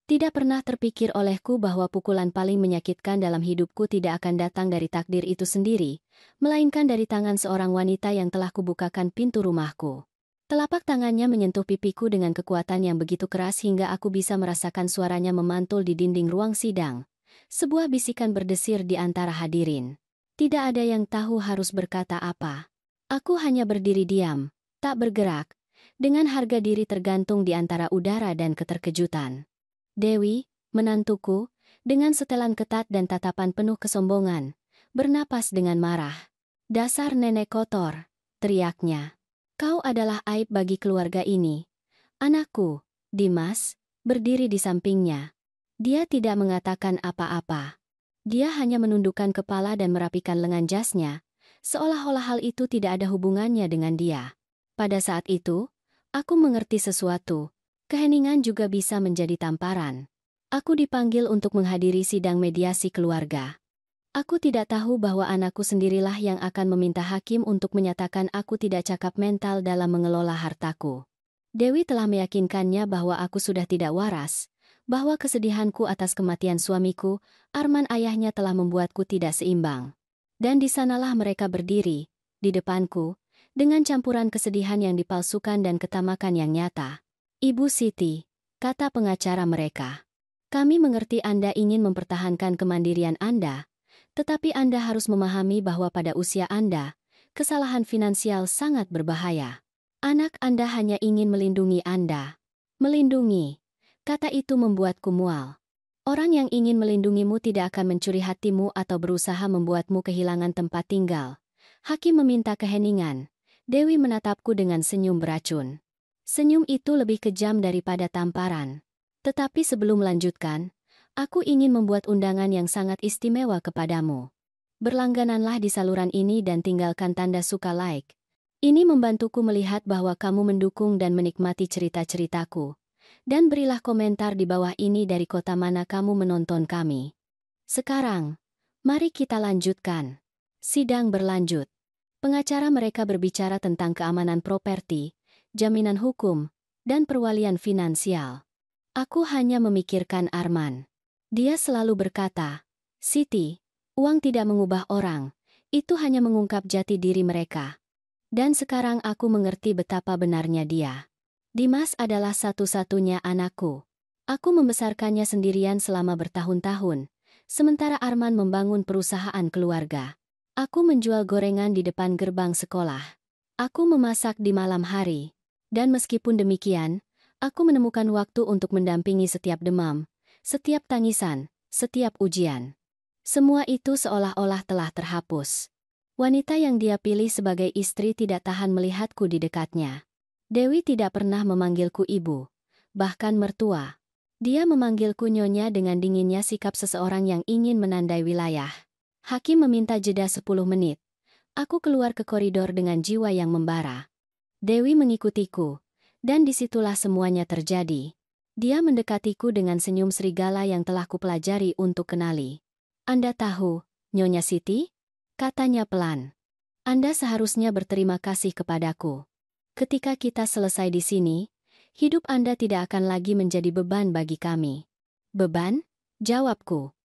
Tidak pernah terpikir olehku bahwa pukulan paling menyakitkan dalam hidupku tidak akan datang dari takdir itu sendiri, melainkan dari tangan seorang wanita yang telah kubukakan pintu rumahku. Telapak tangannya menyentuh pipiku dengan kekuatan yang begitu keras hingga aku bisa merasakan suaranya memantul di dinding ruang sidang. Sebuah bisikan berdesir di antara hadirin. Tidak ada yang tahu harus berkata apa. Aku hanya berdiri diam, tak bergerak, dengan harga diri tergantung di antara udara dan keterkejutan. Dewi, menantuku, dengan setelan ketat dan tatapan penuh kesombongan, bernapas dengan marah. "Dasar nenek kotor," teriaknya. "Kau adalah aib bagi keluarga ini." Anakku, Dimas, berdiri di sampingnya. Dia tidak mengatakan apa-apa. Dia hanya menundukkan kepala dan merapikan lengan jasnya, seolah-olah hal itu tidak ada hubungannya dengan dia. Pada saat itu, aku mengerti sesuatu. Keheningan juga bisa menjadi tamparan. Aku dipanggil untuk menghadiri sidang mediasi keluarga. Aku tidak tahu bahwa anakku sendirilah yang akan meminta hakim untuk menyatakan aku tidak cakap mental dalam mengelola hartaku. Dewi telah meyakinkannya bahwa aku sudah tidak waras, bahwa kesedihanku atas kematian suamiku, Arman ayahnya telah membuatku tidak seimbang. Dan di sanalah mereka berdiri, di depanku, dengan campuran kesedihan yang dipalsukan dan ketamakan yang nyata. "Ibu Siti," kata pengacara mereka, "kami mengerti Anda ingin mempertahankan kemandirian Anda, tetapi Anda harus memahami bahwa pada usia Anda, kesalahan finansial sangat berbahaya. Anak Anda hanya ingin melindungi Anda." Melindungi. Kata itu membuatku mual. Orang yang ingin melindungimu tidak akan mencuri hatimu atau berusaha membuatmu kehilangan tempat tinggal. Hakim meminta keheningan. Dewi menatapku dengan senyum beracun. Senyum itu lebih kejam daripada tamparan. Tetapi sebelum melanjutkan, aku ingin membuat undangan yang sangat istimewa kepadamu. Berlanggananlah di saluran ini dan tinggalkan tanda suka like. Ini membantuku melihat bahwa kamu mendukung dan menikmati cerita-ceritaku. Dan berilah komentar di bawah ini dari kota mana kamu menonton kami. Sekarang, mari kita lanjutkan. Sidang berlanjut. Pengacara mereka berbicara tentang keamanan properti, jaminan hukum, dan perwalian finansial. Aku hanya memikirkan Arman. Dia selalu berkata, "Siti, uang tidak mengubah orang, itu hanya mengungkap jati diri mereka." Dan sekarang aku mengerti betapa benarnya dia. Dimas adalah satu-satunya anakku. Aku membesarkannya sendirian selama bertahun-tahun, sementara Arman membangun perusahaan keluarga. Aku menjual gorengan di depan gerbang sekolah. Aku memasak di malam hari. Dan meskipun demikian, aku menemukan waktu untuk mendampingi setiap demam, setiap tangisan, setiap ujian. Semua itu seolah-olah telah terhapus. Wanita yang dia pilih sebagai istri tidak tahan melihatku di dekatnya. Dewi tidak pernah memanggilku ibu, bahkan mertua. Dia memanggilku nyonya dengan dinginnya sikap seseorang yang ingin menandai wilayah. Hakim meminta jeda 10 menit. Aku keluar ke koridor dengan jiwa yang membara. Dewi mengikutiku, dan disitulah semuanya terjadi. Dia mendekatiku dengan senyum serigala yang telah kupelajari untuk kenali. "Anda tahu, Nyonya Siti?" katanya pelan. "Anda seharusnya berterima kasih kepadaku. Ketika kita selesai di sini, hidup Anda tidak akan lagi menjadi beban bagi kami." "Beban?" jawabku.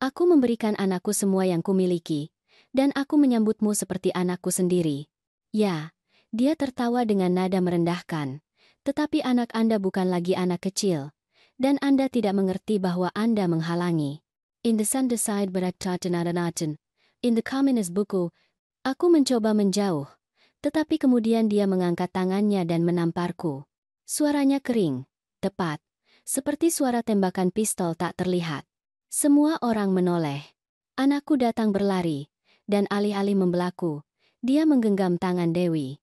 "Aku memberikan anakku semua yang kumiliki, dan aku menyambutmu seperti anakku sendiri." "Ya." Dia tertawa dengan nada merendahkan. "Tetapi anak Anda bukan lagi anak kecil, dan Anda tidak mengerti bahwa Anda menghalangi." In the sun decide beraktatenadanaten. In the communist buku, aku mencoba menjauh, tetapi kemudian dia mengangkat tangannya dan menamparku. Suaranya kering, tepat, seperti suara tembakan pistol tak terlihat. Semua orang menoleh. Anakku datang berlari, dan alih-alih membelaku, dia menggenggam tangan Dewi.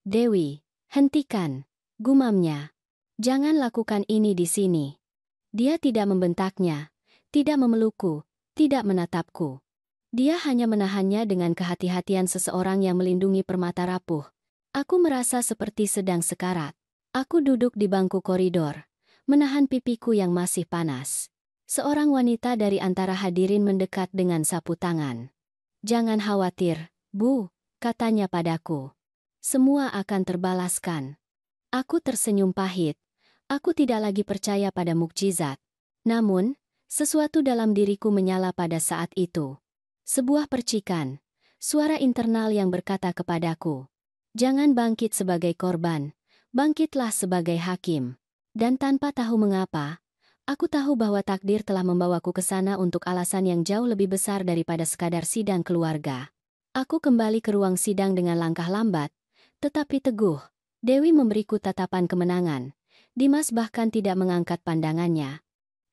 "Dewi, hentikan," gumamnya. "Jangan lakukan ini di sini." Dia tidak membentaknya, tidak memelukku, tidak menatapku. Dia hanya menahannya dengan kehati-hatian seseorang yang melindungi permata rapuh. Aku merasa seperti sedang sekarat. Aku duduk di bangku koridor, menahan pipiku yang masih panas. Seorang wanita dari antara hadirin mendekat dengan sapu tangan. "Jangan khawatir, Bu," katanya padaku. "Semua akan terbalaskan." Aku tersenyum pahit. Aku tidak lagi percaya pada mukjizat. Namun, sesuatu dalam diriku menyala pada saat itu. Sebuah percikan, suara internal yang berkata kepadaku, "Jangan bangkit sebagai korban, bangkitlah sebagai hakim." Dan tanpa tahu mengapa, aku tahu bahwa takdir telah membawaku ke sana untuk alasan yang jauh lebih besar daripada sekadar sidang keluarga. Aku kembali ke ruang sidang dengan langkah lambat, tetapi teguh. Dewi memberiku tatapan kemenangan. Dimas bahkan tidak mengangkat pandangannya.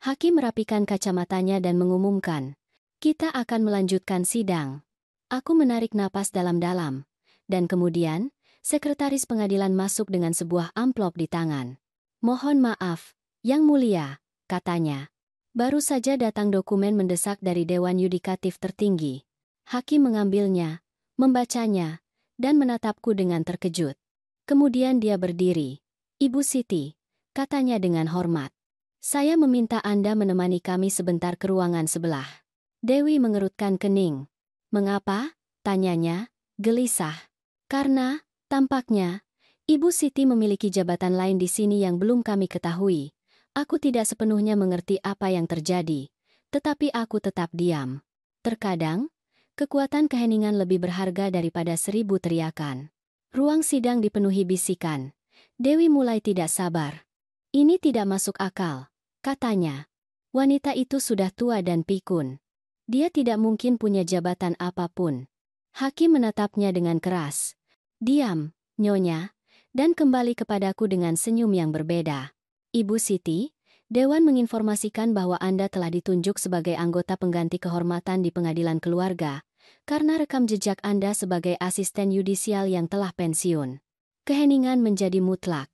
Hakim merapikan kacamatanya dan mengumumkan, "Kita akan melanjutkan sidang." Aku menarik napas dalam-dalam, dan kemudian, sekretaris pengadilan masuk dengan sebuah amplop di tangan. "Mohon maaf, Yang Mulia," katanya. "Baru saja datang dokumen mendesak dari Dewan Yudikatif tertinggi." Hakim mengambilnya, membacanya, dan menatapku dengan terkejut. Kemudian dia berdiri. "Ibu Siti," katanya dengan hormat. "Saya meminta Anda menemani kami sebentar ke ruangan sebelah." Dewi mengerutkan kening. "Mengapa?" tanyanya, gelisah. "Karena, tampaknya, Ibu Siti memiliki jabatan lain di sini yang belum kami ketahui. Aku tidak sepenuhnya mengerti apa yang terjadi, tetapi aku tetap diam. Terkadang, kekuatan keheningan lebih berharga daripada 1000 teriakan." Ruang sidang dipenuhi bisikan. Dewi mulai tidak sabar. "Ini tidak masuk akal," katanya. "Wanita itu sudah tua dan pikun. Dia tidak mungkin punya jabatan apapun." Hakim menatapnya dengan keras. "Diam, Nyonya," dan kembali kepadaku dengan senyum yang berbeda. "Ibu Siti, Dewan menginformasikan bahwa Anda telah ditunjuk sebagai anggota pengganti kehormatan di pengadilan keluarga, karena rekam jejak Anda sebagai asisten yudisial yang telah pensiun." Keheningan menjadi mutlak.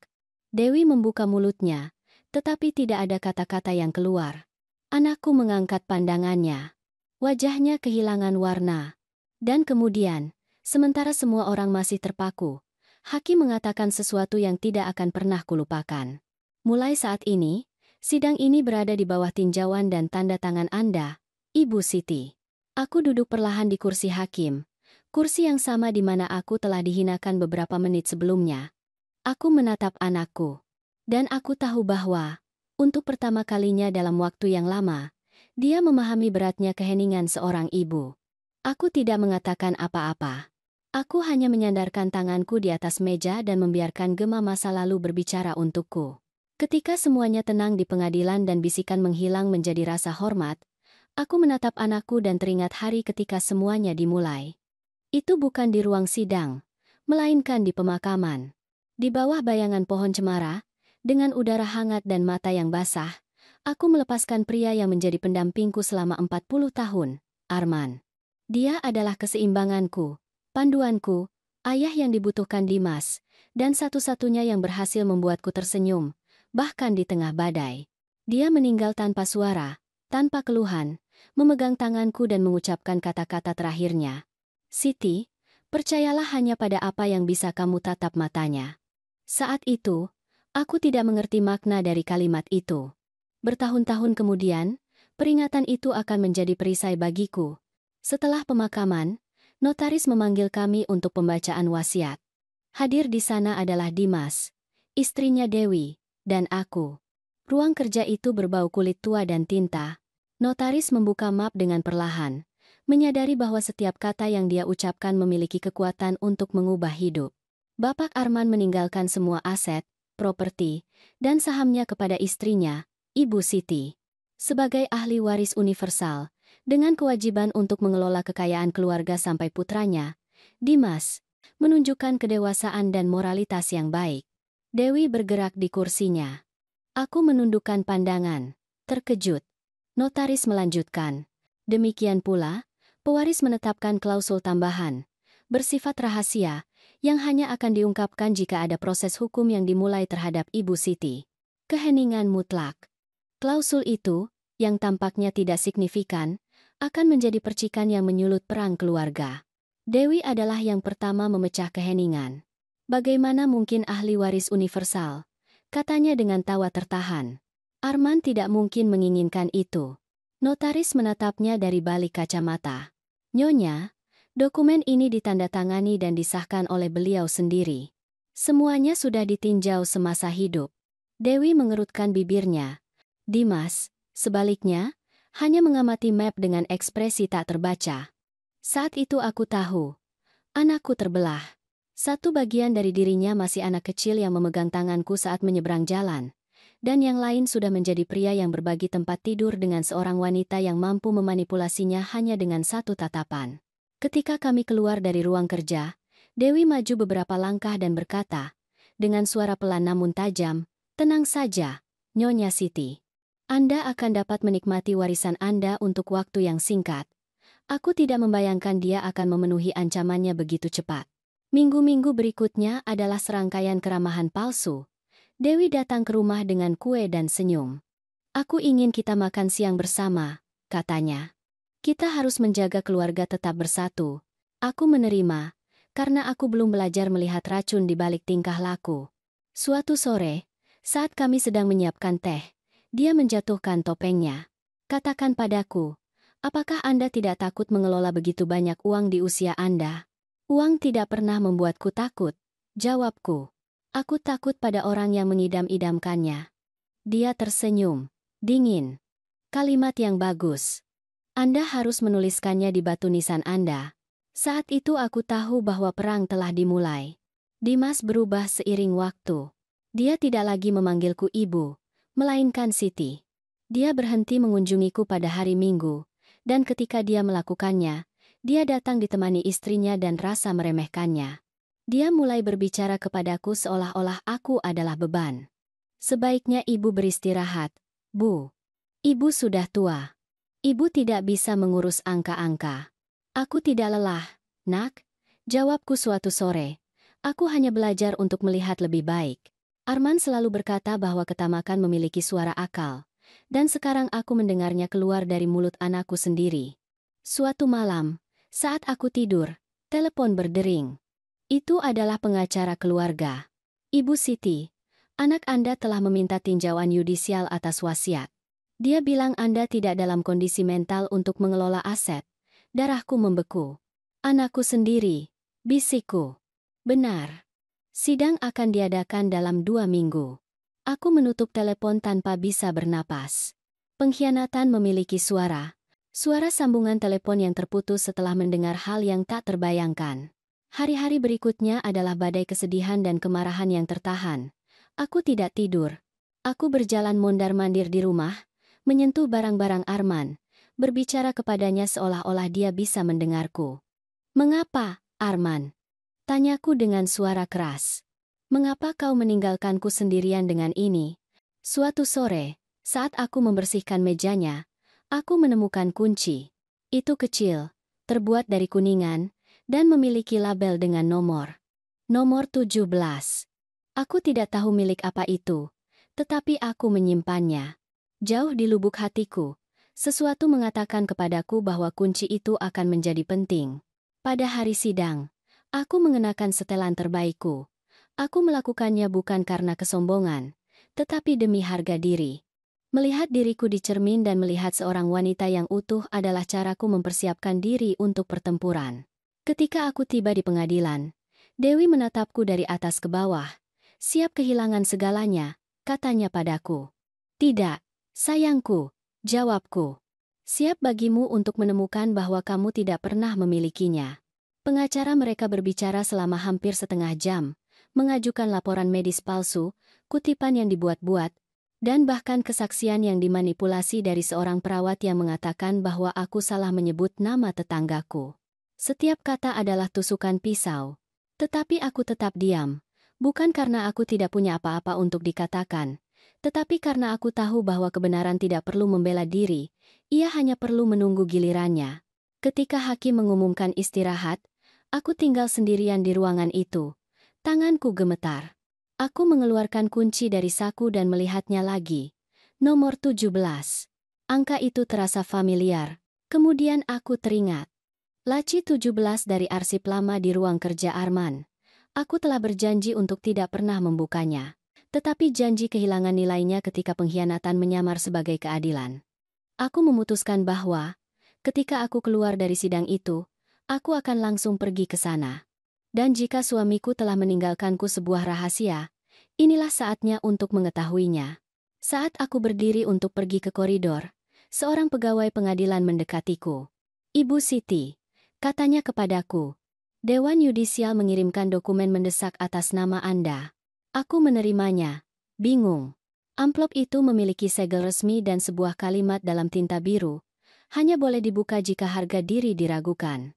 Dewi membuka mulutnya, tetapi tidak ada kata-kata yang keluar. Anakku mengangkat pandangannya. Wajahnya kehilangan warna. Dan kemudian, sementara semua orang masih terpaku, hakim mengatakan sesuatu yang tidak akan pernah kulupakan. "Mulai saat ini, sidang ini berada di bawah tinjauan dan tanda tangan Anda, Ibu Siti." Aku duduk perlahan di kursi hakim, kursi yang sama di mana aku telah dihinakan beberapa menit sebelumnya. Aku menatap anakku. Dan aku tahu bahwa, untuk pertama kalinya dalam waktu yang lama, dia memahami beratnya keheningan seorang ibu. Aku tidak mengatakan apa-apa. Aku hanya menyandarkan tanganku di atas meja dan membiarkan gema masa lalu berbicara untukku. Ketika semuanya tenang di pengadilan dan bisikan menghilang menjadi rasa hormat, aku menatap anakku dan teringat hari ketika semuanya dimulai. Itu bukan di ruang sidang, melainkan di pemakaman. Di bawah bayangan pohon cemara, dengan udara hangat dan mata yang basah, aku melepaskan pria yang menjadi pendampingku selama 40 tahun, Arman. Dia adalah keseimbanganku, panduanku, ayah yang dibutuhkan Dimas, dan satu-satunya yang berhasil membuatku tersenyum, bahkan di tengah badai. Dia meninggal tanpa suara, tanpa keluhan, memegang tanganku dan mengucapkan kata-kata terakhirnya. "Siti, percayalah hanya pada apa yang bisa kamu tatap matanya." Saat itu, aku tidak mengerti makna dari kalimat itu. Bertahun-tahun kemudian, peringatan itu akan menjadi perisai bagiku. Setelah pemakaman, notaris memanggil kami untuk pembacaan wasiat. Hadir di sana adalah Dimas, istrinya Dewi, dan aku. Ruang kerja itu berbau kulit tua dan tinta. Notaris membuka map dengan perlahan, menyadari bahwa setiap kata yang dia ucapkan memiliki kekuatan untuk mengubah hidup. Bapak Arman meninggalkan semua aset, properti, dan sahamnya kepada istrinya, Ibu Siti. Sebagai ahli waris universal, dengan kewajiban untuk mengelola kekayaan keluarga sampai putranya, Dimas, menunjukkan kedewasaan dan moralitas yang baik. Dewi bergerak di kursinya. Aku menundukkan pandangan, terkejut. Notaris melanjutkan. Demikian pula, pewaris menetapkan klausul tambahan, bersifat rahasia, yang hanya akan diungkapkan jika ada proses hukum yang dimulai terhadap Ibu Siti. Keheningan mutlak. Klausul itu, yang tampaknya tidak signifikan, akan menjadi percikan yang menyulut perang keluarga. Dewi adalah yang pertama memecah keheningan. "Bagaimana mungkin ahli waris universal?" katanya dengan tawa tertahan. "Arman tidak mungkin menginginkan itu." Notaris menatapnya dari balik kacamata. "Nyonya, dokumen ini ditandatangani dan disahkan oleh beliau sendiri. Semuanya sudah ditinjau semasa hidup." Dewi mengerutkan bibirnya. "Dimas, Sebaliknya, hanya mengamati map dengan ekspresi tak terbaca. Saat itu aku tahu, anakku terbelah. Satu bagian dari dirinya masih anak kecil yang memegang tanganku saat menyeberang jalan, dan yang lain sudah menjadi pria yang berbagi tempat tidur dengan seorang wanita yang mampu memanipulasinya hanya dengan satu tatapan. Ketika kami keluar dari ruang kerja, Dewi maju beberapa langkah dan berkata, dengan suara pelan namun tajam, "Tenang saja, Nyonya Siti. Anda akan dapat menikmati warisan Anda untuk waktu yang singkat." Aku tidak membayangkan dia akan memenuhi ancamannya begitu cepat. Minggu-minggu berikutnya adalah serangkaian keramahan palsu. Dewi datang ke rumah dengan kue dan senyum. "Aku ingin kita makan siang bersama," katanya. "Kita harus menjaga keluarga tetap bersatu." Aku menerima, karena aku belum belajar melihat racun di balik tingkah laku. Suatu sore, saat kami sedang menyiapkan teh, dia menjatuhkan topengnya. "Katakan padaku, apakah Anda tidak takut mengelola begitu banyak uang di usia Anda?" "Uang tidak pernah membuatku takut," jawabku. "Aku takut pada orang yang mengidam-idamkannya." Dia tersenyum, dingin. "Kalimat yang bagus. Anda harus menuliskannya di batu nisan Anda." Saat itu aku tahu bahwa perang telah dimulai. Dimas berubah seiring waktu. Dia tidak lagi memanggilku ibu, melainkan Siti. Dia berhenti mengunjungiku pada hari Minggu, dan ketika dia melakukannya, dia datang ditemani istrinya dan rasa meremehkannya. Dia mulai berbicara kepadaku seolah-olah aku adalah beban. "Sebaiknya ibu beristirahat, Bu. Ibu sudah tua. Ibu tidak bisa mengurus angka-angka." "Aku tidak lelah, Nak," jawabku suatu sore. "Aku hanya belajar untuk melihat lebih baik." Arman selalu berkata bahwa ketamakan memiliki suara akal, dan sekarang aku mendengarnya keluar dari mulut anakku sendiri. Suatu malam, saat aku tidur, telepon berdering. Itu adalah pengacara keluarga. "Ibu Siti, anak Anda telah meminta tinjauan yudisial atas wasiat. Dia bilang Anda tidak dalam kondisi mental untuk mengelola aset." Darahku membeku. "Anakku sendiri," bisikku. "Benar. Sidang akan diadakan dalam 2 minggu." Aku menutup telepon tanpa bisa bernapas. Pengkhianatan memiliki suara. Suara sambungan telepon yang terputus setelah mendengar hal yang tak terbayangkan. Hari-hari berikutnya adalah badai kesedihan dan kemarahan yang tertahan. Aku tidak tidur. Aku berjalan mondar-mandir di rumah, menyentuh barang-barang Arman, berbicara kepadanya seolah-olah dia bisa mendengarku. "Mengapa, Arman?" tanyaku dengan suara keras. "Mengapa kau meninggalkanku sendirian dengan ini?" Suatu sore, saat aku membersihkan mejanya, aku menemukan kunci. Itu kecil, terbuat dari kuningan, dan memiliki label dengan nomor. Nomor 17. Aku tidak tahu milik apa itu, tetapi aku menyimpannya. Jauh di lubuk hatiku, sesuatu mengatakan kepadaku bahwa kunci itu akan menjadi penting. Pada hari sidang, aku mengenakan setelan terbaikku. Aku melakukannya bukan karena kesombongan, tetapi demi harga diri. Melihat diriku di cermin dan melihat seorang wanita yang utuh adalah caraku mempersiapkan diri untuk pertempuran. Ketika aku tiba di pengadilan, Dewi menatapku dari atas ke bawah. "Siap kehilangan segalanya," katanya padaku. "Tidak, sayangku," jawabku. "Siap bagimu untuk menemukan bahwa kamu tidak pernah memilikinya." Pengacara mereka berbicara selama hampir setengah jam, mengajukan laporan medis palsu, kutipan yang dibuat-buat, dan bahkan kesaksian yang dimanipulasi dari seorang perawat yang mengatakan bahwa aku salah menyebut nama tetanggaku. Setiap kata adalah tusukan pisau. Tetapi aku tetap diam, bukan karena aku tidak punya apa-apa untuk dikatakan, tetapi karena aku tahu bahwa kebenaran tidak perlu membela diri, ia hanya perlu menunggu gilirannya. Ketika hakim mengumumkan istirahat, aku tinggal sendirian di ruangan itu. Tanganku gemetar. Aku mengeluarkan kunci dari saku dan melihatnya lagi. Nomor 17. Angka itu terasa familiar. Kemudian aku teringat. Laci 17 dari arsip lama di ruang kerja Arman. Aku telah berjanji untuk tidak pernah membukanya. Tetapi janji kehilangan nilainya ketika pengkhianatan menyamar sebagai keadilan. Aku memutuskan bahwa, ketika aku keluar dari sidang itu, aku akan langsung pergi ke sana. Dan jika suamiku telah meninggalkanku sebuah rahasia, inilah saatnya untuk mengetahuinya. Saat aku berdiri untuk pergi ke koridor, seorang pegawai pengadilan mendekatiku. "Ibu Siti," katanya kepadaku, "Dewan Yudisial mengirimkan dokumen mendesak atas nama Anda." Aku menerimanya, bingung. Amplop itu memiliki segel resmi dan sebuah kalimat dalam tinta biru, hanya boleh dibuka jika harga diri diragukan.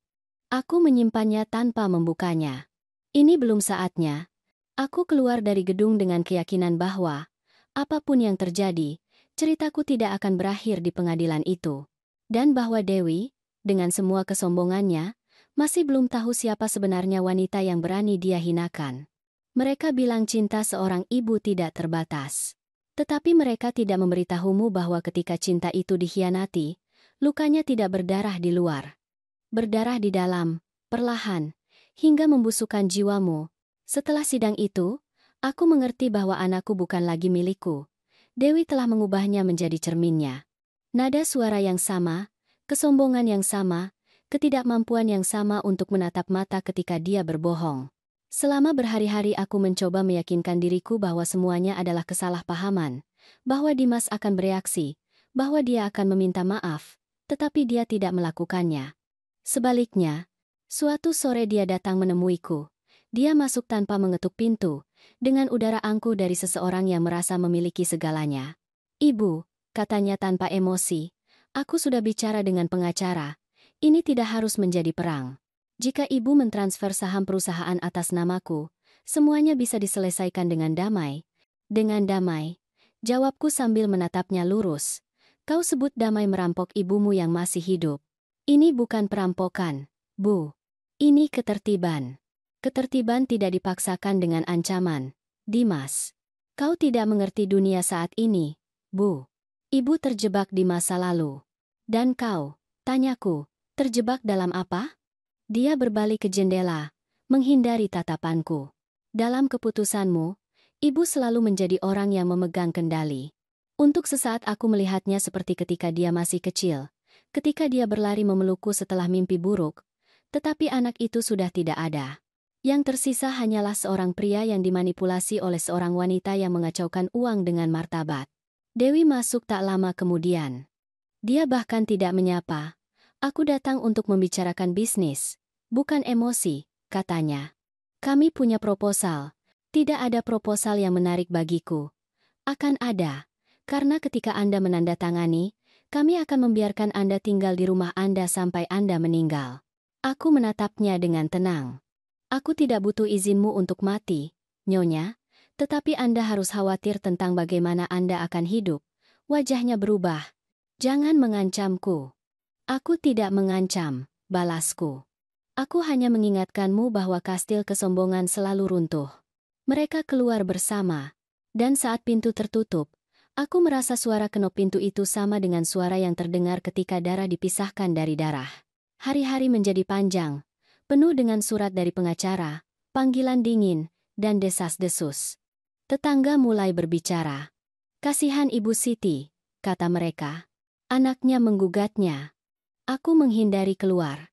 Aku menyimpannya tanpa membukanya. Ini belum saatnya. Aku keluar dari gedung dengan keyakinan bahwa, apapun yang terjadi, ceritaku tidak akan berakhir di pengadilan itu. Dan bahwa Dewi, dengan semua kesombongannya, masih belum tahu siapa sebenarnya wanita yang berani dia hinakan. Mereka bilang cinta seorang ibu tidak terbatas. Tetapi mereka tidak memberitahumu bahwa ketika cinta itu dikhianati, lukanya tidak berdarah di luar. Berdarah di dalam, perlahan, hingga membusukkan jiwamu. Setelah sidang itu, aku mengerti bahwa anakku bukan lagi milikku. Dewi telah mengubahnya menjadi cerminnya. Nada suara yang sama, kesombongan yang sama, ketidakmampuan yang sama untuk menatap mata ketika dia berbohong. Selama berhari-hari aku mencoba meyakinkan diriku bahwa semuanya adalah kesalahpahaman, bahwa Dimas akan bereaksi, bahwa dia akan meminta maaf, tetapi dia tidak melakukannya. Sebaliknya, suatu sore dia datang menemuiku. Dia masuk tanpa mengetuk pintu, dengan udara angkuh dari seseorang yang merasa memiliki segalanya. "Ibu," katanya tanpa emosi, "aku sudah bicara dengan pengacara. Ini tidak harus menjadi perang. Jika ibu mentransfer saham perusahaan atas namaku, semuanya bisa diselesaikan dengan damai." "Dengan damai?" jawabku sambil menatapnya lurus. "Kau sebut damai merampok ibumu yang masih hidup. Ini bukan perampokan, Bu. Ini ketertiban. Ketertiban tidak dipaksakan dengan ancaman. Dimas, kau tidak mengerti dunia saat ini, Bu. Ibu terjebak di masa lalu. Dan kau, tanyaku, terjebak dalam apa?" Dia berbalik ke jendela, menghindari tatapanku. "Dalam keputusanmu, ibu selalu menjadi orang yang memegang kendali." Untuk sesaat aku melihatnya seperti ketika dia masih kecil, ketika dia berlari memelukku setelah mimpi buruk, tetapi anak itu sudah tidak ada. Yang tersisa hanyalah seorang pria yang dimanipulasi oleh seorang wanita yang mengacaukan uang dengan martabat. Dewi masuk tak lama kemudian. Dia bahkan tidak menyapa. "Aku datang untuk membicarakan bisnis, bukan emosi," katanya. "Kami punya proposal." "Tidak ada proposal yang menarik bagiku." "Akan ada. Karena ketika Anda menandatangani, kami akan membiarkan Anda tinggal di rumah Anda sampai Anda meninggal." Aku menatapnya dengan tenang. "Aku tidak butuh izinmu untuk mati, Nyonya, tetapi Anda harus khawatir tentang bagaimana Anda akan hidup." Wajahnya berubah. "Jangan mengancamku." "Aku tidak mengancam," balasku. "Aku hanya mengingatkanmu bahwa kastil kesombongan selalu runtuh." Mereka keluar bersama. Dan saat pintu tertutup, aku merasa suara kenop pintu itu sama dengan suara yang terdengar ketika darah dipisahkan dari darah. Hari-hari menjadi panjang, penuh dengan surat dari pengacara, panggilan dingin, dan desas-desus. Tetangga mulai berbicara. "Kasihan Ibu Siti," kata mereka. "Anaknya menggugatnya." Aku menghindari keluar.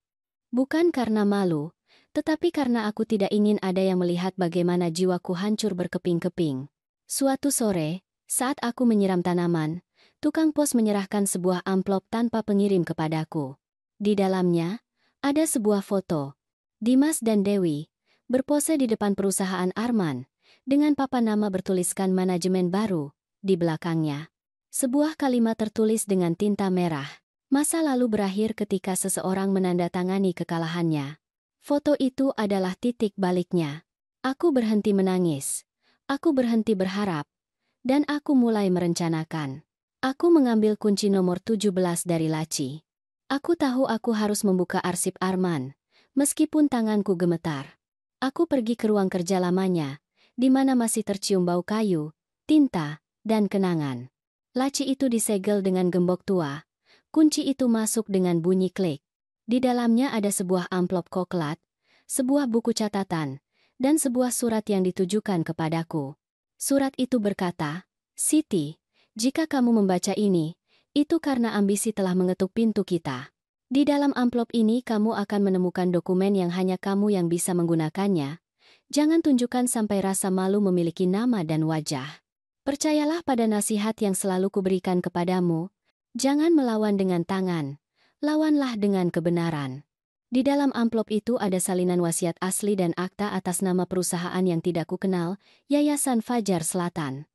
Bukan karena malu, tetapi karena aku tidak ingin ada yang melihat bagaimana jiwaku hancur berkeping-keping. Suatu sore, saat aku menyiram tanaman, tukang pos menyerahkan sebuah amplop tanpa pengirim kepadaku. Di dalamnya, ada sebuah foto. Dimas dan Dewi, berpose di depan perusahaan Arman, dengan papan nama bertuliskan manajemen baru, di belakangnya. Sebuah kalimat tertulis dengan tinta merah. Masa lalu berakhir ketika seseorang menandatangani kekalahannya. Foto itu adalah titik baliknya. Aku berhenti menangis. Aku berhenti berharap. Dan aku mulai merencanakan. Aku mengambil kunci nomor 17 dari laci. Aku tahu aku harus membuka arsip Arman, meskipun tanganku gemetar. Aku pergi ke ruang kerja lamanya, di mana masih tercium bau kayu, tinta, dan kenangan. Laci itu disegel dengan gembok tua. Kunci itu masuk dengan bunyi klik. Di dalamnya ada sebuah amplop koklat, sebuah buku catatan, dan sebuah surat yang ditujukan kepadaku. Surat itu berkata, "Siti, jika kamu membaca ini, itu karena ambisi telah mengetuk pintu kita. Di dalam amplop ini kamu akan menemukan dokumen yang hanya kamu yang bisa menggunakannya. Jangan tunjukkan sampai rasa malu memiliki nama dan wajah." Percayalah pada nasihat yang selalu kuberikan kepadamu. Jangan melawan dengan tangan, lawanlah dengan kebenaran. Di dalam amplop itu ada salinan wasiat asli dan akta atas nama perusahaan yang tidak kukenal, Yayasan Fajar Selatan.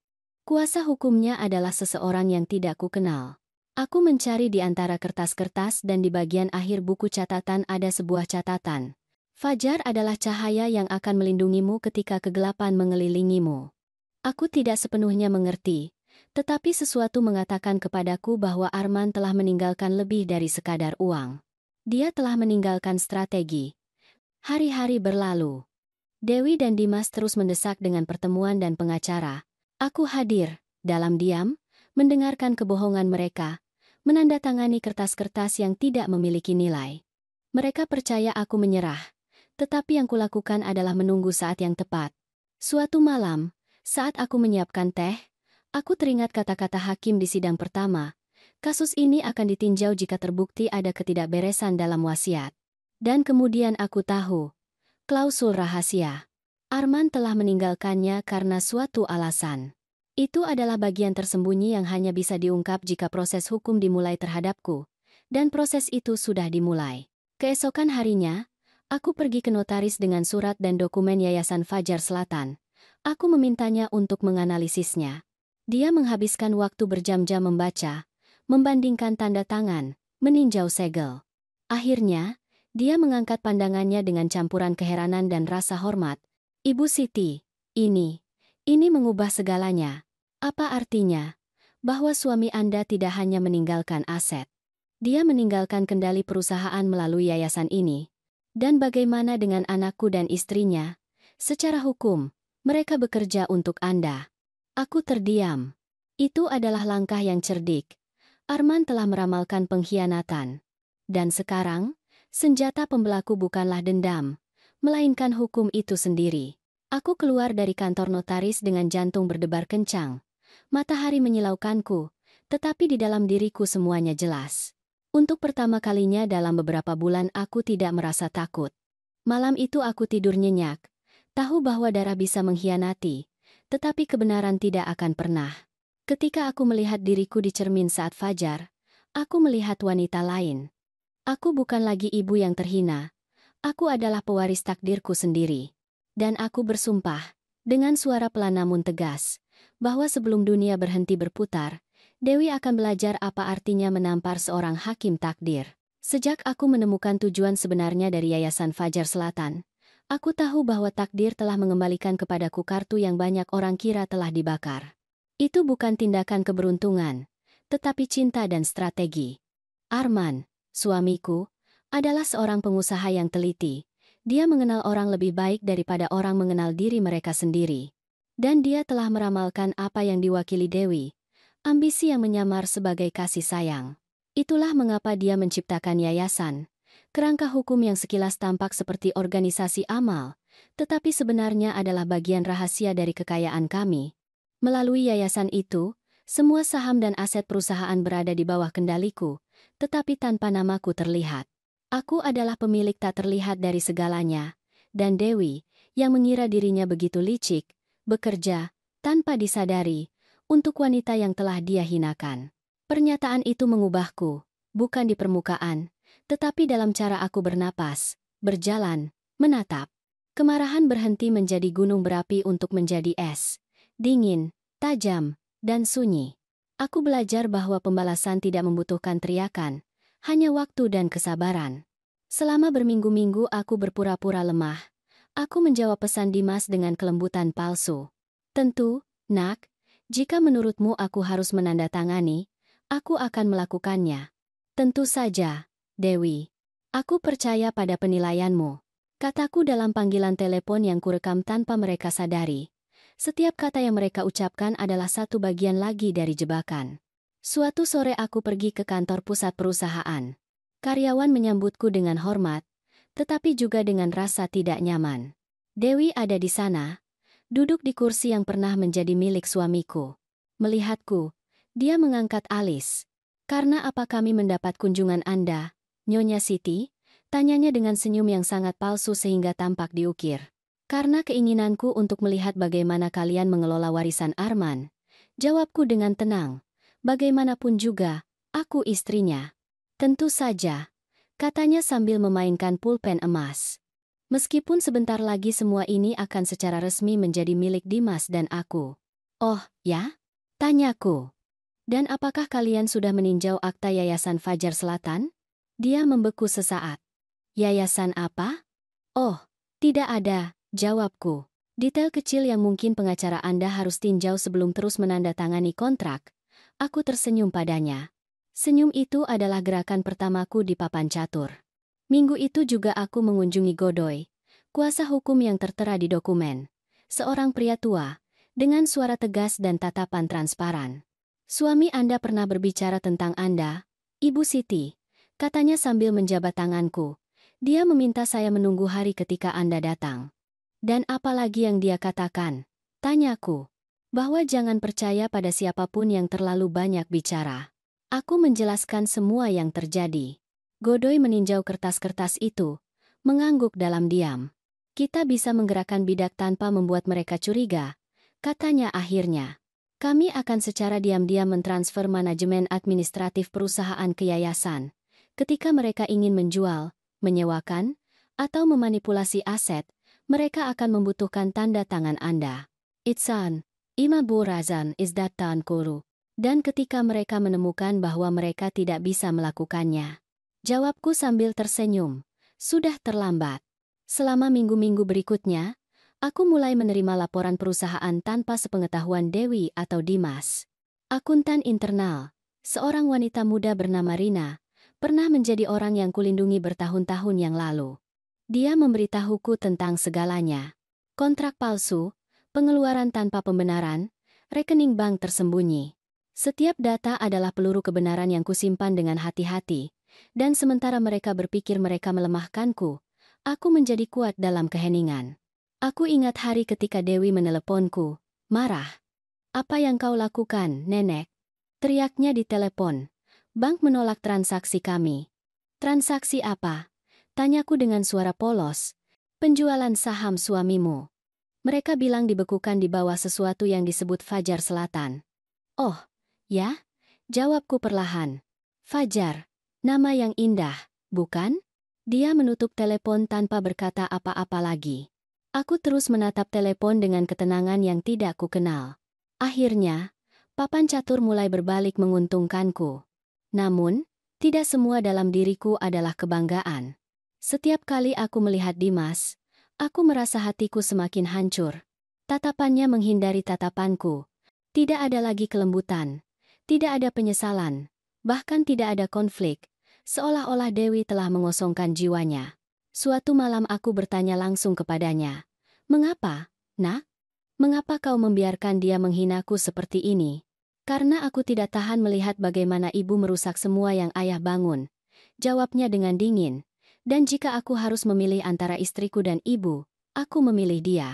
Kuasa hukumnya adalah seseorang yang tidak kukenal. Aku mencari di antara kertas-kertas dan di bagian akhir buku catatan ada sebuah catatan. Fajar adalah cahaya yang akan melindungimu ketika kegelapan mengelilingimu. Aku tidak sepenuhnya mengerti, tetapi sesuatu mengatakan kepadaku bahwa Arman telah meninggalkan lebih dari sekadar uang. Dia telah meninggalkan strategi. Hari-hari berlalu. Dewi dan Dimas terus mendesak dengan pertemuan dan pengacara. Aku hadir, dalam diam, mendengarkan kebohongan mereka, menandatangani kertas-kertas yang tidak memiliki nilai. Mereka percaya aku menyerah, tetapi yang kulakukan adalah menunggu saat yang tepat. Suatu malam, saat aku menyiapkan teh, aku teringat kata-kata hakim di sidang pertama. Kasus ini akan ditinjau jika terbukti ada ketidakberesan dalam wasiat. Dan kemudian aku tahu, klausul rahasia. Arman telah meninggalkannya karena suatu alasan. Itu adalah bagian tersembunyi yang hanya bisa diungkap jika proses hukum dimulai terhadapku. Dan proses itu sudah dimulai. Keesokan harinya, aku pergi ke notaris dengan surat dan dokumen Yayasan Fajar Selatan. Aku memintanya untuk menganalisisnya. Dia menghabiskan waktu berjam-jam membaca, membandingkan tanda tangan, meninjau segel. Akhirnya, dia mengangkat pandangannya dengan campuran keheranan dan rasa hormat. Ibu Siti, ini mengubah segalanya. Apa artinya? Bahwa suami Anda tidak hanya meninggalkan aset. Dia meninggalkan kendali perusahaan melalui yayasan ini. Dan bagaimana dengan anakku dan istrinya? Secara hukum, mereka bekerja untuk Anda. Aku terdiam. Itu adalah langkah yang cerdik. Arman telah meramalkan pengkhianatan. Dan sekarang, senjata pembelaku bukanlah dendam, melainkan hukum itu sendiri. Aku keluar dari kantor notaris dengan jantung berdebar kencang. Matahari menyilaukanku, tetapi di dalam diriku semuanya jelas. Untuk pertama kalinya dalam beberapa bulan aku tidak merasa takut. Malam itu aku tidur nyenyak. Tahu bahwa darah bisa mengkhianati, tetapi kebenaran tidak akan pernah. Ketika aku melihat diriku di cermin saat fajar, aku melihat wanita lain. Aku bukan lagi ibu yang terhina. Aku adalah pewaris takdirku sendiri. Dan aku bersumpah, dengan suara pelan namun tegas, bahwa sebelum dunia berhenti berputar, Dewi akan belajar apa artinya menampar seorang hakim takdir. Sejak aku menemukan tujuan sebenarnya dari Yayasan Fajar Selatan, aku tahu bahwa takdir telah mengembalikan kepadaku kartu yang banyak orang kira telah dibakar. Itu bukan tindakan keberuntungan, tetapi cinta dan strategi. Arman, suamiku, adalah seorang pengusaha yang teliti. Dia mengenal orang lebih baik daripada orang mengenal diri mereka sendiri. Dan dia telah meramalkan apa yang diwakili Dewi, ambisi yang menyamar sebagai kasih sayang. Itulah mengapa dia menciptakan yayasan. Kerangka hukum yang sekilas tampak seperti organisasi amal, tetapi sebenarnya adalah bagian rahasia dari kekayaan kami. Melalui yayasan itu, semua saham dan aset perusahaan berada di bawah kendaliku, tetapi tanpa namaku terlihat. Aku adalah pemilik tak terlihat dari segalanya, dan Dewi, yang mengira dirinya begitu licik, bekerja, tanpa disadari, untuk wanita yang telah dia hinakan. Pernyataan itu mengubahku, bukan di permukaan, tetapi dalam cara aku bernapas, berjalan, menatap. Kemarahan berhenti menjadi gunung berapi untuk menjadi es. Dingin, tajam, dan sunyi. Aku belajar bahwa pembalasan tidak membutuhkan teriakan, hanya waktu dan kesabaran. Selama berminggu-minggu aku berpura-pura lemah. Aku menjawab pesan Dimas dengan kelembutan palsu. Tentu, nak, jika menurutmu aku harus menandatangani, aku akan melakukannya. Tentu saja, Dewi. Aku percaya pada penilaianmu. Kataku dalam panggilan telepon yang kurekam tanpa mereka sadari. Setiap kata yang mereka ucapkan adalah satu bagian lagi dari jebakan. Suatu sore aku pergi ke kantor pusat perusahaan. Karyawan menyambutku dengan hormat, tetapi juga dengan rasa tidak nyaman. Dewi ada di sana, duduk di kursi yang pernah menjadi milik suamiku. Melihatku, dia mengangkat alis. "Karena apa kami mendapat kunjungan Anda, Nyonya Siti?" Tanyanya dengan senyum yang sangat palsu sehingga tampak diukir. "Karena keinginanku untuk melihat bagaimana kalian mengelola warisan Arman." Jawabku dengan tenang. Bagaimanapun juga, aku istrinya. Tentu saja, katanya sambil memainkan pulpen emas. Meskipun sebentar lagi semua ini akan secara resmi menjadi milik Dimas dan aku. Oh, ya? Tanyaku. Dan apakah kalian sudah meninjau akta Yayasan Fajar Selatan? Dia membeku sesaat. Yayasan apa? Oh, tidak ada, jawabku. Detail kecil yang mungkin pengacara Anda harus tinjau sebelum terus menandatangani kontrak. Aku tersenyum padanya. Senyum itu adalah gerakan pertamaku di papan catur. Minggu itu juga aku mengunjungi Godoy, kuasa hukum yang tertera di dokumen. Seorang pria tua, dengan suara tegas dan tatapan transparan. Suami Anda pernah berbicara tentang Anda, Ibu Siti, katanya sambil menjabat tanganku. Dia meminta saya menunggu hari ketika Anda datang. Dan apa lagi yang dia katakan? Tanyaku. Bahwa jangan percaya pada siapapun yang terlalu banyak bicara. Aku menjelaskan semua yang terjadi. Godoy meninjau kertas-kertas itu, mengangguk dalam diam. Kita bisa menggerakkan bidak tanpa membuat mereka curiga, katanya akhirnya. Kami akan secara diam-diam mentransfer manajemen administratif perusahaan ke yayasan. Ketika mereka ingin menjual, menyewakan, atau memanipulasi aset, mereka akan membutuhkan tanda tangan Anda. Itsan, Imabu Razan is that Kuru. Dan ketika mereka menemukan bahwa mereka tidak bisa melakukannya. Jawabku sambil tersenyum. Sudah terlambat. Selama minggu-minggu berikutnya, aku mulai menerima laporan perusahaan tanpa sepengetahuan Dewi atau Dimas. Akuntan internal, seorang wanita muda bernama Rina, pernah menjadi orang yang kulindungi bertahun-tahun yang lalu. Dia memberitahuku tentang segalanya. Kontrak palsu, pengeluaran tanpa pembenaran, rekening bank tersembunyi. Setiap data adalah peluru kebenaran yang kusimpan dengan hati-hati, dan sementara mereka berpikir mereka melemahkanku, aku menjadi kuat dalam keheningan. Aku ingat hari ketika Dewi meneleponku, marah. Apa yang kau lakukan, Nenek? Teriaknya di telepon. Bank menolak transaksi kami. Transaksi apa? Tanyaku dengan suara polos. Penjualan saham suamimu. Mereka bilang dibekukan di bawah sesuatu yang disebut Fajar Selatan. Oh, ya? Jawabku perlahan. Fajar, nama yang indah, bukan? Dia menutup telepon tanpa berkata apa-apa lagi. Aku terus menatap telepon dengan ketenangan yang tidak kukenal. Akhirnya, papan catur mulai berbalik menguntungkanku. Namun, tidak semua dalam diriku adalah kebanggaan. Setiap kali aku melihat Dimas, aku merasa hatiku semakin hancur. Tatapannya menghindari tatapanku. Tidak ada lagi kelembutan. Tidak ada penyesalan. Bahkan tidak ada konflik. Seolah-olah Dewi telah mengosongkan jiwanya. Suatu malam aku bertanya langsung kepadanya. Mengapa, Nak? Mengapa kau membiarkan dia menghinaku seperti ini? Karena aku tidak tahan melihat bagaimana ibu merusak semua yang ayah bangun. Jawabnya dengan dingin. Dan jika aku harus memilih antara istriku dan ibu, aku memilih dia.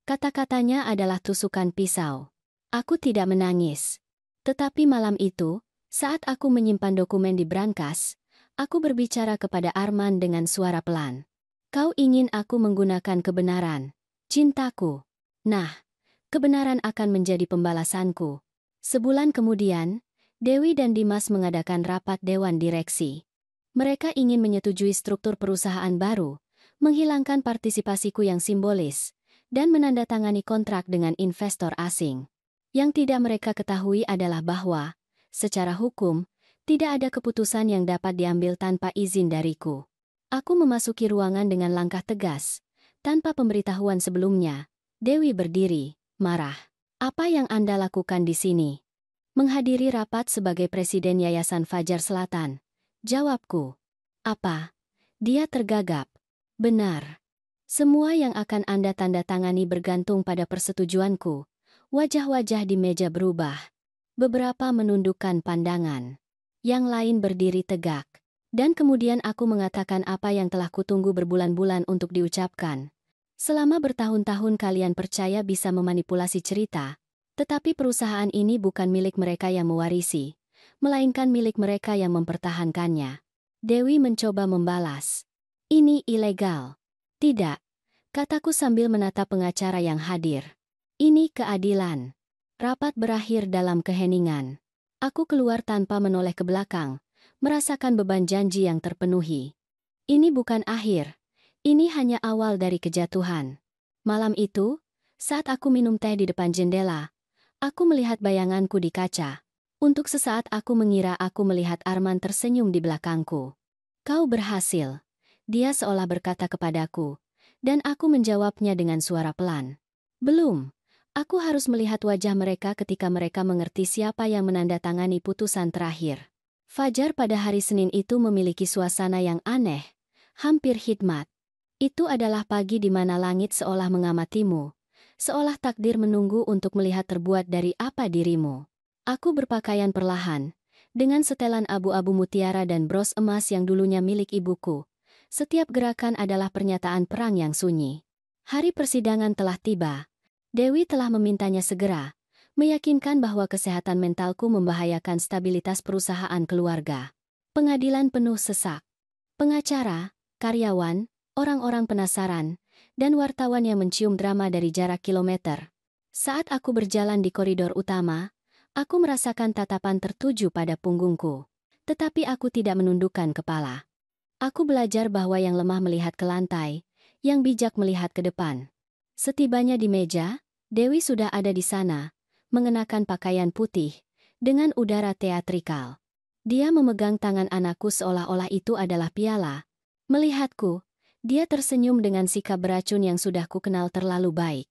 Kata-katanya adalah tusukan pisau. Aku tidak menangis. Tetapi malam itu, saat aku menyimpan dokumen di brankas, aku berbicara kepada Arman dengan suara pelan. Kau ingin aku menggunakan kebenaran, cintaku. Nah, kebenaran akan menjadi pembalasanku. Sebulan kemudian, Dewi dan Dimas mengadakan rapat dewan direksi. Mereka ingin menyetujui struktur perusahaan baru, menghilangkan partisipasiku yang simbolis, dan menandatangani kontrak dengan investor asing. Yang tidak mereka ketahui adalah bahwa, secara hukum, tidak ada keputusan yang dapat diambil tanpa izin dariku. Aku memasuki ruangan dengan langkah tegas. Tanpa pemberitahuan sebelumnya, Dewi berdiri, marah. Apa yang Anda lakukan di sini? Menghadiri rapat sebagai presiden Yayasan Fajar Selatan. Jawabku. Apa? Dia tergagap. Benar. Semua yang akan Anda tanda tangani bergantung pada persetujuanku. Wajah-wajah di meja berubah. Beberapa menundukkan pandangan. Yang lain berdiri tegak. Dan kemudian aku mengatakan apa yang telah kutunggu berbulan-bulan untuk diucapkan. Selama bertahun-tahun kalian percaya bisa memanipulasi cerita, tetapi perusahaan ini bukan milik mereka yang mewarisi, melainkan milik mereka yang mempertahankannya. Dewi mencoba membalas. Ini ilegal. Tidak, kataku sambil menatap pengacara yang hadir. Ini keadilan. Rapat berakhir dalam keheningan. Aku keluar tanpa menoleh ke belakang, merasakan beban janji yang terpenuhi. Ini bukan akhir. Ini hanya awal dari kejatuhan. Malam itu, saat aku minum teh di depan jendela, aku melihat bayanganku di kaca. Untuk sesaat aku mengira aku melihat Arman tersenyum di belakangku. Kau berhasil. Dia seolah berkata kepadaku, dan aku menjawabnya dengan suara pelan. Belum. Aku harus melihat wajah mereka ketika mereka mengerti siapa yang menandatangani putusan terakhir. Fajar pada hari Senin itu memiliki suasana yang aneh, hampir hikmat. Itu adalah pagi di mana langit seolah mengamatimu, seolah takdir menunggu untuk melihat terbuat dari apa dirimu. Aku berpakaian perlahan, dengan setelan abu-abu mutiara dan bros emas yang dulunya milik ibuku. Setiap gerakan adalah pernyataan perang yang sunyi. Hari persidangan telah tiba. Dewi telah memintanya segera, meyakinkan bahwa kesehatan mentalku membahayakan stabilitas perusahaan keluarga. Pengadilan penuh sesak. Pengacara, karyawan, orang-orang penasaran, dan wartawan yang mencium drama dari jarak kilometer. Saat aku berjalan di koridor utama, aku merasakan tatapan tertuju pada punggungku. Tetapi aku tidak menundukkan kepala. Aku belajar bahwa yang lemah melihat ke lantai, yang bijak melihat ke depan. Setibanya di meja, Dewi sudah ada di sana, mengenakan pakaian putih, dengan udara teatrikal. Dia memegang tangan anakku seolah-olah itu adalah piala. Melihatku, dia tersenyum dengan sikap beracun yang sudah kukenal terlalu baik.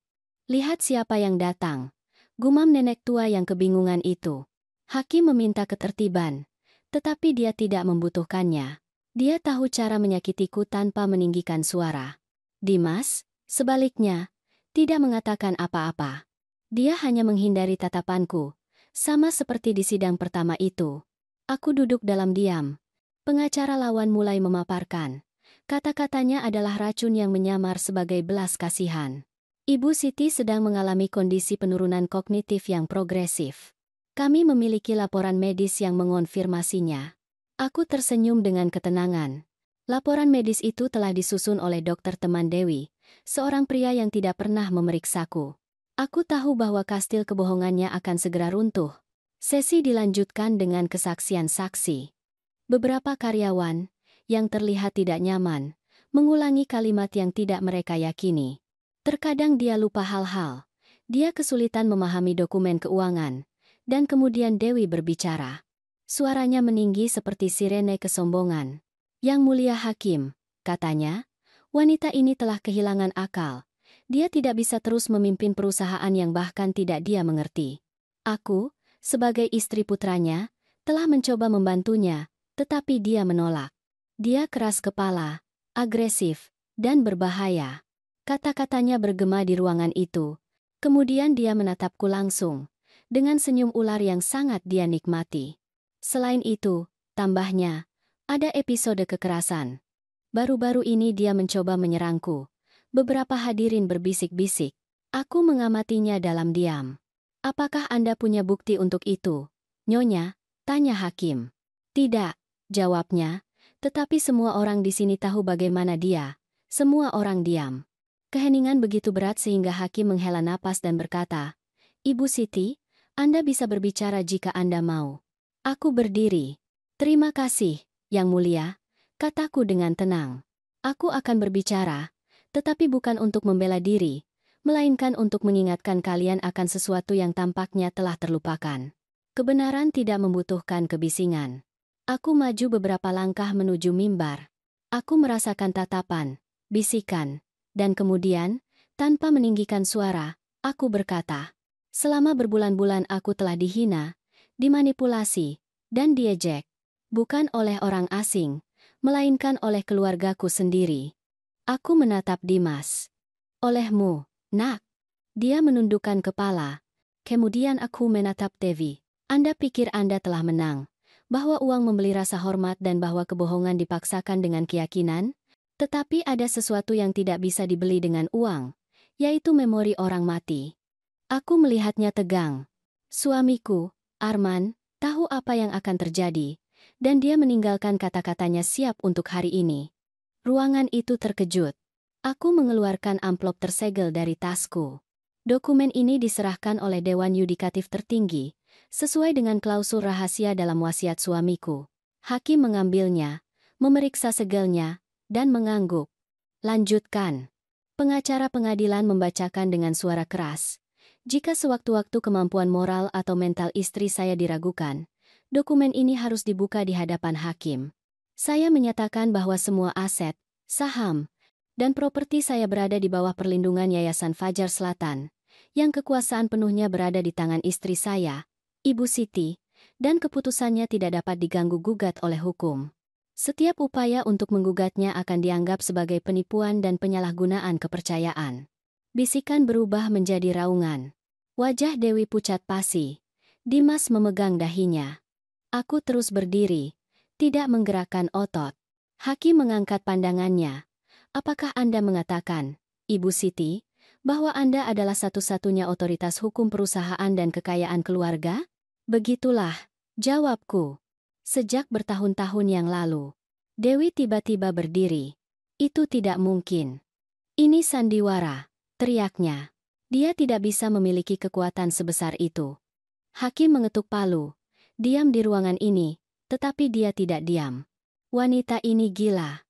Lihat siapa yang datang. Gumam nenek tua yang kebingungan itu. Hakim meminta ketertiban, tetapi dia tidak membutuhkannya. Dia tahu cara menyakitiku tanpa meninggikan suara. Dimas, sebaliknya, tidak mengatakan apa-apa. Dia hanya menghindari tatapanku, sama seperti di sidang pertama itu. Aku duduk dalam diam. Pengacara lawan mulai memaparkan. Kata-katanya adalah racun yang menyamar sebagai belas kasihan. Ibu Siti sedang mengalami kondisi penurunan kognitif yang progresif. Kami memiliki laporan medis yang mengonfirmasinya. Aku tersenyum dengan ketenangan. Laporan medis itu telah disusun oleh dokter teman Dewi, seorang pria yang tidak pernah memeriksaku. Aku tahu bahwa kastil kebohongannya akan segera runtuh. Sesi dilanjutkan dengan kesaksian saksi. Beberapa karyawan, yang terlihat tidak nyaman, mengulangi kalimat yang tidak mereka yakini. Terkadang dia lupa hal-hal. Dia kesulitan memahami dokumen keuangan. Dan kemudian Dewi berbicara. Suaranya meninggi seperti sirene kesombongan. Yang mulia hakim, katanya, wanita ini telah kehilangan akal. Dia tidak bisa terus memimpin perusahaan yang bahkan tidak dia mengerti. Aku, sebagai istri putranya, telah mencoba membantunya, tetapi dia menolak. Dia keras kepala, agresif, dan berbahaya. Kata-katanya bergema di ruangan itu. Kemudian dia menatapku langsung, dengan senyum ular yang sangat dia nikmati. Selain itu, tambahnya, ada episode kekerasan. Baru-baru ini dia mencoba menyerangku. Beberapa hadirin berbisik-bisik. Aku mengamatinya dalam diam. Apakah Anda punya bukti untuk itu, Nyonya? Tanya hakim. Tidak, jawabnya. Tetapi semua orang di sini tahu bagaimana dia. Semua orang diam. Keheningan begitu berat sehingga hakim menghela napas dan berkata, Ibu Siti, Anda bisa berbicara jika Anda mau. Aku berdiri. Terima kasih, Yang Mulia, kataku dengan tenang. Aku akan berbicara, tetapi bukan untuk membela diri, melainkan untuk mengingatkan kalian akan sesuatu yang tampaknya telah terlupakan. Kebenaran tidak membutuhkan kebisingan. Aku maju beberapa langkah menuju mimbar. Aku merasakan tatapan, bisikan, dan kemudian, tanpa meninggikan suara, aku berkata, selama berbulan-bulan aku telah dihina, dimanipulasi, dan diejek. Bukan oleh orang asing, melainkan oleh keluargaku sendiri. Aku menatap Dimas. Olehmu, nak. Dia menundukkan kepala. Kemudian aku menatap Devi. Anda pikir Anda telah menang, bahwa uang membeli rasa hormat dan bahwa kebohongan dipaksakan dengan keyakinan? Tetapi ada sesuatu yang tidak bisa dibeli dengan uang, yaitu memori orang mati. Aku melihatnya tegang. Suamiku, Arman, tahu apa yang akan terjadi, dan dia meninggalkan kata-katanya siap untuk hari ini. Ruangan itu terkejut. Aku mengeluarkan amplop tersegel dari tasku. Dokumen ini diserahkan oleh Dewan Yudikatif tertinggi, sesuai dengan klausul rahasia dalam wasiat suamiku. Hakim mengambilnya, memeriksa segelnya, dan mengangguk. Lanjutkan. Pengacara pengadilan membacakan dengan suara keras. Jika sewaktu-waktu kemampuan moral atau mental istri saya diragukan, dokumen ini harus dibuka di hadapan hakim. Saya menyatakan bahwa semua aset, saham, dan properti saya berada di bawah perlindungan Yayasan Fajar Selatan, yang kekuasaan penuhnya berada di tangan istri saya, Ibu Siti, dan keputusannya tidak dapat diganggu-gugat oleh hukum. Setiap upaya untuk menggugatnya akan dianggap sebagai penipuan dan penyalahgunaan kepercayaan. Bisikan berubah menjadi raungan. Wajah Dewi pucat pasi. Dimas memegang dahinya. Aku terus berdiri, tidak menggerakkan otot. Hakim mengangkat pandangannya. Apakah Anda mengatakan, Ibu Siti, bahwa Anda adalah satu-satunya otoritas hukum perusahaan dan kekayaan keluarga? Begitulah, jawabku. Sejak bertahun-tahun yang lalu. Dewi tiba-tiba berdiri. Itu tidak mungkin. Ini sandiwara, teriaknya. Dia tidak bisa memiliki kekuatan sebesar itu. Hakim mengetuk palu. Diam di ruangan ini, tetapi dia tidak diam. Wanita ini gila.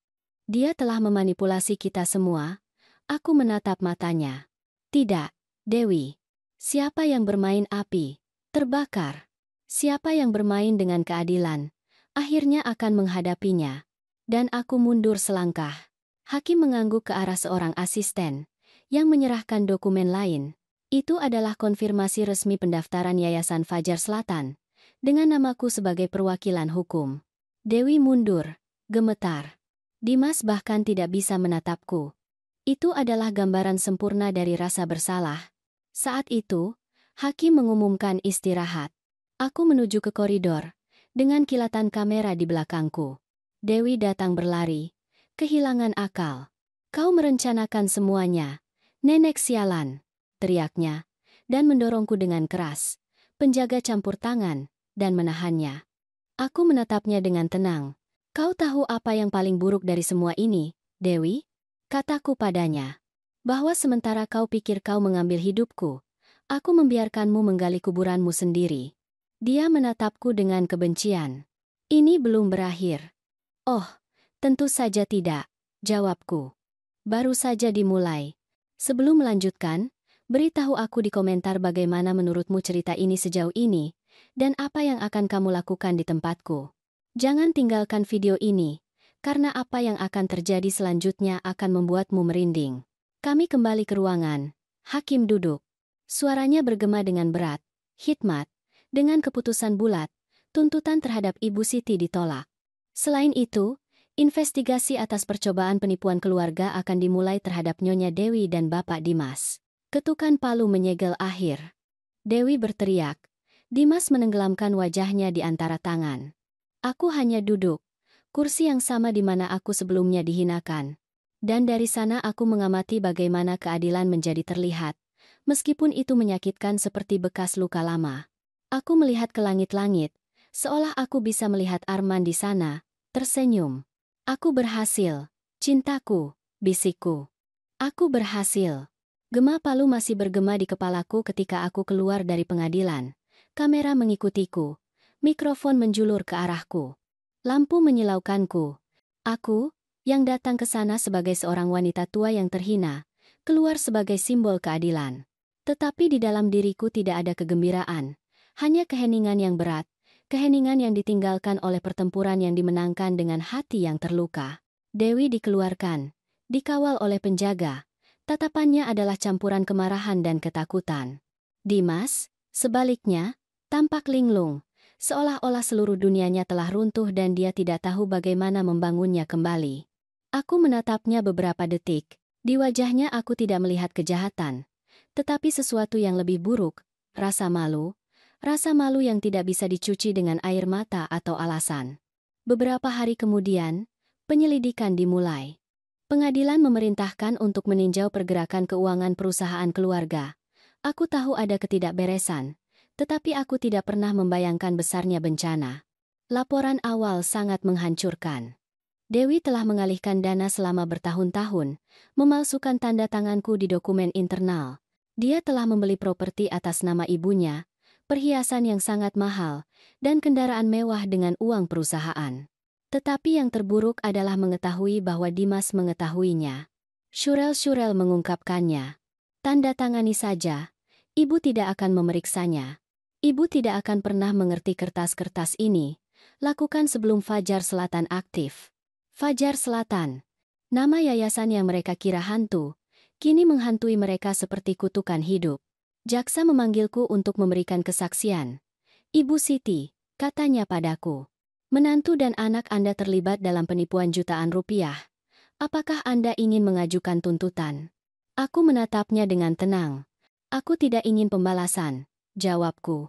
Dia telah memanipulasi kita semua. Aku menatap matanya. Tidak, Dewi. Siapa yang bermain api, terbakar. Siapa yang bermain dengan keadilan, akhirnya akan menghadapinya. Dan aku mundur selangkah. Hakim mengangguk ke arah seorang asisten yang menyerahkan dokumen lain. Itu adalah konfirmasi resmi pendaftaran Yayasan Fajar Selatan, dengan namaku sebagai perwakilan hukum. Dewi mundur, gemetar. Dimas bahkan tidak bisa menatapku. Itu adalah gambaran sempurna dari rasa bersalah. Saat itu, hakim mengumumkan istirahat. Aku menuju ke koridor, dengan kilatan kamera di belakangku. Dewi datang berlari, kehilangan akal. Kau merencanakan semuanya. Nenek sialan, teriaknya, dan mendorongku dengan keras. Penjaga campur tangan, dan menahannya. Aku menatapnya dengan tenang. Kau tahu apa yang paling buruk dari semua ini, Dewi? Kataku padanya. Bahwa sementara kau pikir kau mengambil hidupku, aku membiarkanmu menggali kuburanmu sendiri. Dia menatapku dengan kebencian. Ini belum berakhir. Oh, tentu saja tidak, jawabku. Baru saja dimulai. Sebelum melanjutkan, beritahu aku di komentar bagaimana menurutmu cerita ini sejauh ini, dan apa yang akan kamu lakukan di tempatku. Jangan tinggalkan video ini, karena apa yang akan terjadi selanjutnya akan membuatmu merinding. Kami kembali ke ruangan. Hakim duduk. Suaranya bergema dengan berat. Hikmat, dengan keputusan bulat, tuntutan terhadap Ibu Siti ditolak. Selain itu, investigasi atas percobaan penipuan keluarga akan dimulai terhadap Nyonya Dewi dan Bapak Dimas. Ketukan palu menyegel akhir. Dewi berteriak. Dimas menenggelamkan wajahnya di antara tangan. Aku hanya duduk. Kursi yang sama di mana aku sebelumnya dihinakan. Dan dari sana aku mengamati bagaimana keadilan menjadi terlihat. Meskipun itu menyakitkan seperti bekas luka lama. Aku melihat ke langit-langit, seolah aku bisa melihat Arman di sana, tersenyum. Aku berhasil, cintaku, bisikku. Aku berhasil. Gema palu masih bergema di kepalaku ketika aku keluar dari pengadilan. Kamera mengikutiku. Mikrofon menjulur ke arahku. Lampu menyilaukanku. Aku, yang datang ke sana sebagai seorang wanita tua yang terhina, keluar sebagai simbol keadilan. Tetapi di dalam diriku tidak ada kegembiraan. Hanya keheningan yang berat. Keheningan yang ditinggalkan oleh pertempuran yang dimenangkan dengan hati yang terluka. Dewi dikeluarkan, dikawal oleh penjaga. Tatapannya adalah campuran kemarahan dan ketakutan. Dimas, sebaliknya, tampak linglung, seolah-olah seluruh dunianya telah runtuh dan dia tidak tahu bagaimana membangunnya kembali. Aku menatapnya beberapa detik. Di wajahnya aku tidak melihat kejahatan, tetapi sesuatu yang lebih buruk, rasa malu. Rasa malu yang tidak bisa dicuci dengan air mata atau alasan. Beberapa hari kemudian, penyelidikan dimulai. Pengadilan memerintahkan untuk meninjau pergerakan keuangan perusahaan keluarga. Aku tahu ada ketidakberesan, tetapi aku tidak pernah membayangkan besarnya bencana. Laporan awal sangat menghancurkan. Dewi telah mengalihkan dana selama bertahun-tahun, memalsukan tanda tanganku di dokumen internal, Dia telah membeli properti atas nama ibunya, perhiasan yang sangat mahal, dan kendaraan mewah dengan uang perusahaan. Tetapi yang terburuk adalah mengetahui bahwa Dimas mengetahuinya. Shurel mengungkapkannya. Tanda tangani saja, ibu tidak akan memeriksanya. Ibu tidak akan pernah mengerti kertas-kertas ini. Lakukan sebelum Fajar Selatan aktif. Fajar Selatan. Nama yayasan yang mereka kira hantu, kini menghantui mereka seperti kutukan hidup. Jaksa memanggilku untuk memberikan kesaksian. Ibu Siti, katanya padaku. Menantu dan anak Anda terlibat dalam penipuan jutaan rupiah. Apakah Anda ingin mengajukan tuntutan? Aku menatapnya dengan tenang. Aku tidak ingin pembalasan, jawabku.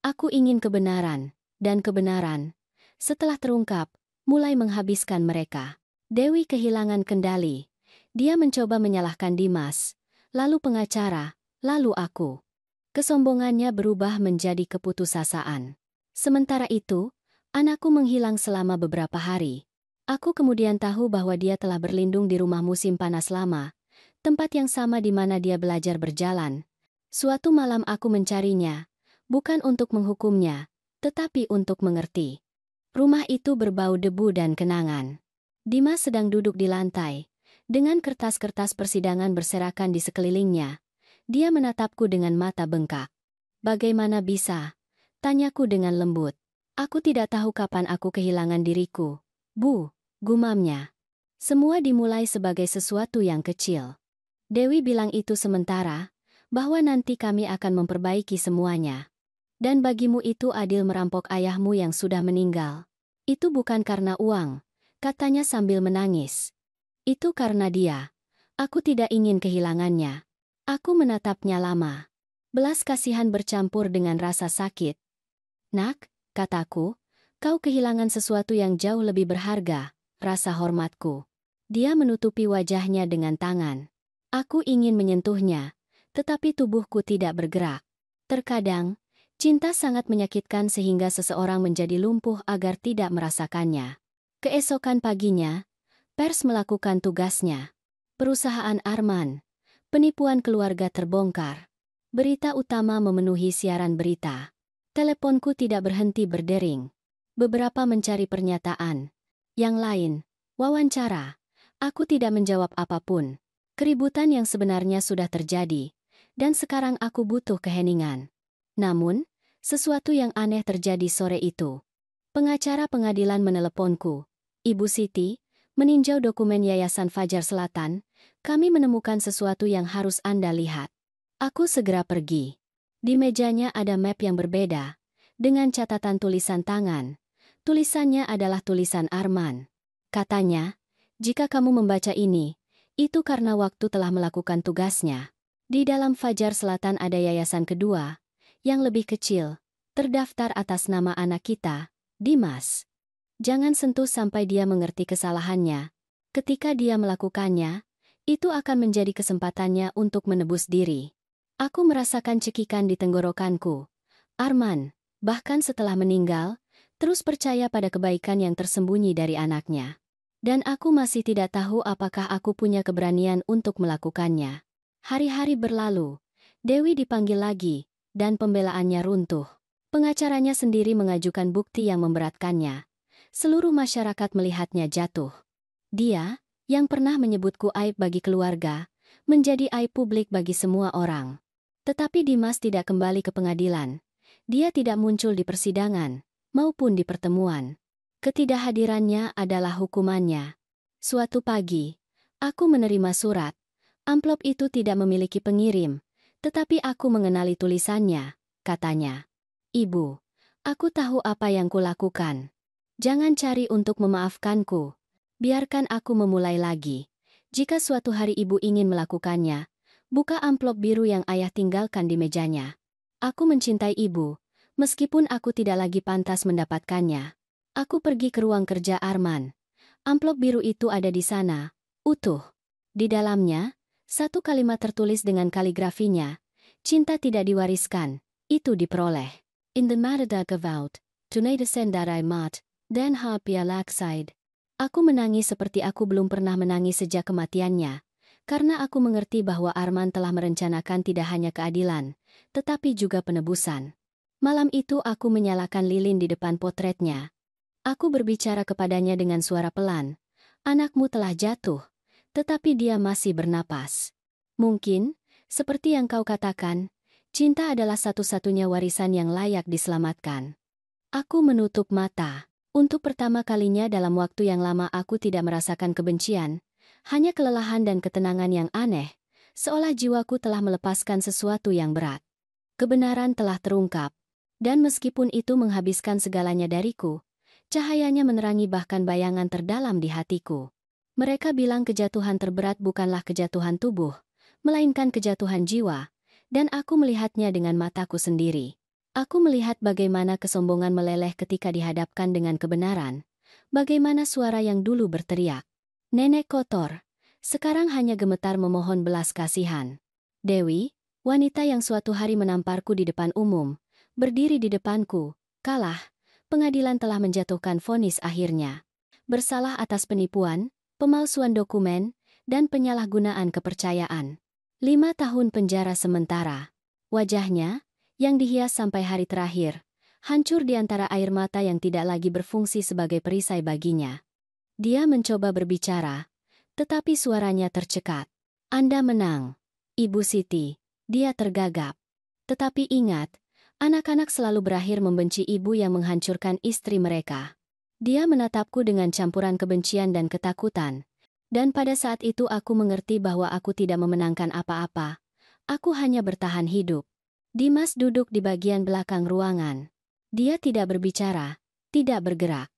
Aku ingin kebenaran, dan kebenaran, setelah terungkap, mulai menghabiskan mereka. Dewi kehilangan kendali. Dia mencoba menyalahkan Dimas, lalu pengacara, lalu aku. Kesombongannya berubah menjadi keputusasaan. Sementara itu, anakku menghilang selama beberapa hari. Aku kemudian tahu bahwa dia telah berlindung di rumah musim panas lama, tempat yang sama di mana dia belajar berjalan. Suatu malam aku mencarinya, bukan untuk menghukumnya, tetapi untuk mengerti. Rumah itu berbau debu dan kenangan. Dimas sedang duduk di lantai, dengan kertas-kertas persidangan berserakan di sekelilingnya. Dia menatapku dengan mata bengkak. Bagaimana bisa? Tanyaku dengan lembut. Aku tidak tahu kapan aku kehilangan diriku. Bu, gumamnya. Semua dimulai sebagai sesuatu yang kecil. Dewi bilang itu sementara, bahwa nanti kami akan memperbaiki semuanya. Dan bagimu itu adil merampok ayahmu yang sudah meninggal. Itu bukan karena uang, katanya sambil menangis. Itu karena dia. Aku tidak ingin kehilangannya. Aku menatapnya lama. Belas kasihan bercampur dengan rasa sakit. Nak, kataku, kau kehilangan sesuatu yang jauh lebih berharga, rasa hormatku. Dia menutupi wajahnya dengan tangan. Aku ingin menyentuhnya, tetapi tubuhku tidak bergerak. Terkadang, cinta sangat menyakitkan sehingga seseorang menjadi lumpuh agar tidak merasakannya. Keesokan paginya, pers melakukan tugasnya. Perusahaan Arman, penipuan keluarga terbongkar. Berita utama memenuhi siaran berita. Teleponku tidak berhenti berdering. Beberapa mencari pernyataan. Yang lain, wawancara. Aku tidak menjawab apapun. Keributan yang sebenarnya sudah terjadi, dan sekarang aku butuh keheningan. Namun, sesuatu yang aneh terjadi sore itu. Pengacara pengadilan meneleponku. Ibu Siti, meninjau dokumen Yayasan Fajar Selatan, kami menemukan sesuatu yang harus Anda lihat. Aku segera pergi. Di mejanya ada map yang berbeda, dengan catatan tulisan tangan. Tulisannya adalah tulisan Arman. Katanya, jika kamu membaca ini, itu karena waktu telah melakukan tugasnya. Di dalam Fajar Selatan ada yayasan kedua, yang lebih kecil, terdaftar atas nama anak kita, Dimas. Jangan sentuh sampai dia mengerti kesalahannya. Ketika dia melakukannya, itu akan menjadi kesempatannya untuk menebus diri. Aku merasakan cekikan di tenggorokanku. Arman, bahkan setelah meninggal, terus percaya pada kebaikan yang tersembunyi dari anaknya. Dan aku masih tidak tahu apakah aku punya keberanian untuk melakukannya. Hari-hari berlalu, Dewi dipanggil lagi, dan pembelaannya runtuh. Pengacaranya sendiri mengajukan bukti yang memberatkannya. Seluruh masyarakat melihatnya jatuh. Dia, yang pernah menyebutku aib bagi keluarga, menjadi aib publik bagi semua orang. Tetapi Dimas tidak kembali ke pengadilan. Dia tidak muncul di persidangan, maupun di pertemuan. Ketidakhadirannya adalah hukumannya. Suatu pagi, aku menerima surat. Amplop itu tidak memiliki pengirim, tetapi aku mengenali tulisannya, katanya. Ibu, aku tahu apa yang kulakukan. Jangan cari untuk memaafkanku. Biarkan aku memulai lagi. Jika suatu hari ibu ingin melakukannya, buka amplop biru yang ayah tinggalkan di mejanya. Aku mencintai ibu, meskipun aku tidak lagi pantas mendapatkannya. Aku pergi ke ruang kerja Arman. Amplop biru itu ada di sana, utuh. Di dalamnya, satu kalimat tertulis dengan kaligrafinya. Cinta tidak diwariskan, itu diperoleh. In the matter gevouwd, toen sendarai mat, dan heb je lakside. Aku menangis seperti aku belum pernah menangis sejak kematiannya. Karena aku mengerti bahwa Arman telah merencanakan tidak hanya keadilan, tetapi juga penebusan. Malam itu aku menyalakan lilin di depan potretnya. Aku berbicara kepadanya dengan suara pelan. Anakmu telah jatuh, tetapi dia masih bernapas. Mungkin, seperti yang kau katakan, cinta adalah satu-satunya warisan yang layak diselamatkan. Aku menutup mata. Untuk pertama kalinya dalam waktu yang lama aku tidak merasakan kebencian, hanya kelelahan dan ketenangan yang aneh, seolah jiwaku telah melepaskan sesuatu yang berat. Kebenaran telah terungkap, dan meskipun itu menghabiskan segalanya dariku, cahayanya menerangi bahkan bayangan terdalam di hatiku. Mereka bilang kejatuhan terberat bukanlah kejatuhan tubuh, melainkan kejatuhan jiwa, dan aku melihatnya dengan mataku sendiri. Aku melihat bagaimana kesombongan meleleh ketika dihadapkan dengan kebenaran, bagaimana suara yang dulu berteriak, "Nenek kotor," sekarang hanya gemetar memohon belas kasihan. Dewi, wanita yang suatu hari menamparku di depan umum, berdiri di depanku, kalah, pengadilan telah menjatuhkan vonis akhirnya. Bersalah atas penipuan, pemalsuan dokumen, dan penyalahgunaan kepercayaan. 5 tahun penjara sementara. Wajahnya, yang dihias sampai hari terakhir, hancur di antara air mata yang tidak lagi berfungsi sebagai perisai baginya. Dia mencoba berbicara, tetapi suaranya tercekat. "Anda menang, Ibu Siti," dia tergagap. "Tetapi ingat, anak-anak selalu berakhir membenci ibu yang menghancurkan istri mereka." Dia menatapku dengan campuran kebencian dan ketakutan, dan pada saat itu aku mengerti bahwa aku tidak memenangkan apa-apa. Aku hanya bertahan hidup. Dimas duduk di bagian belakang ruangan. Dia tidak berbicara, tidak bergerak.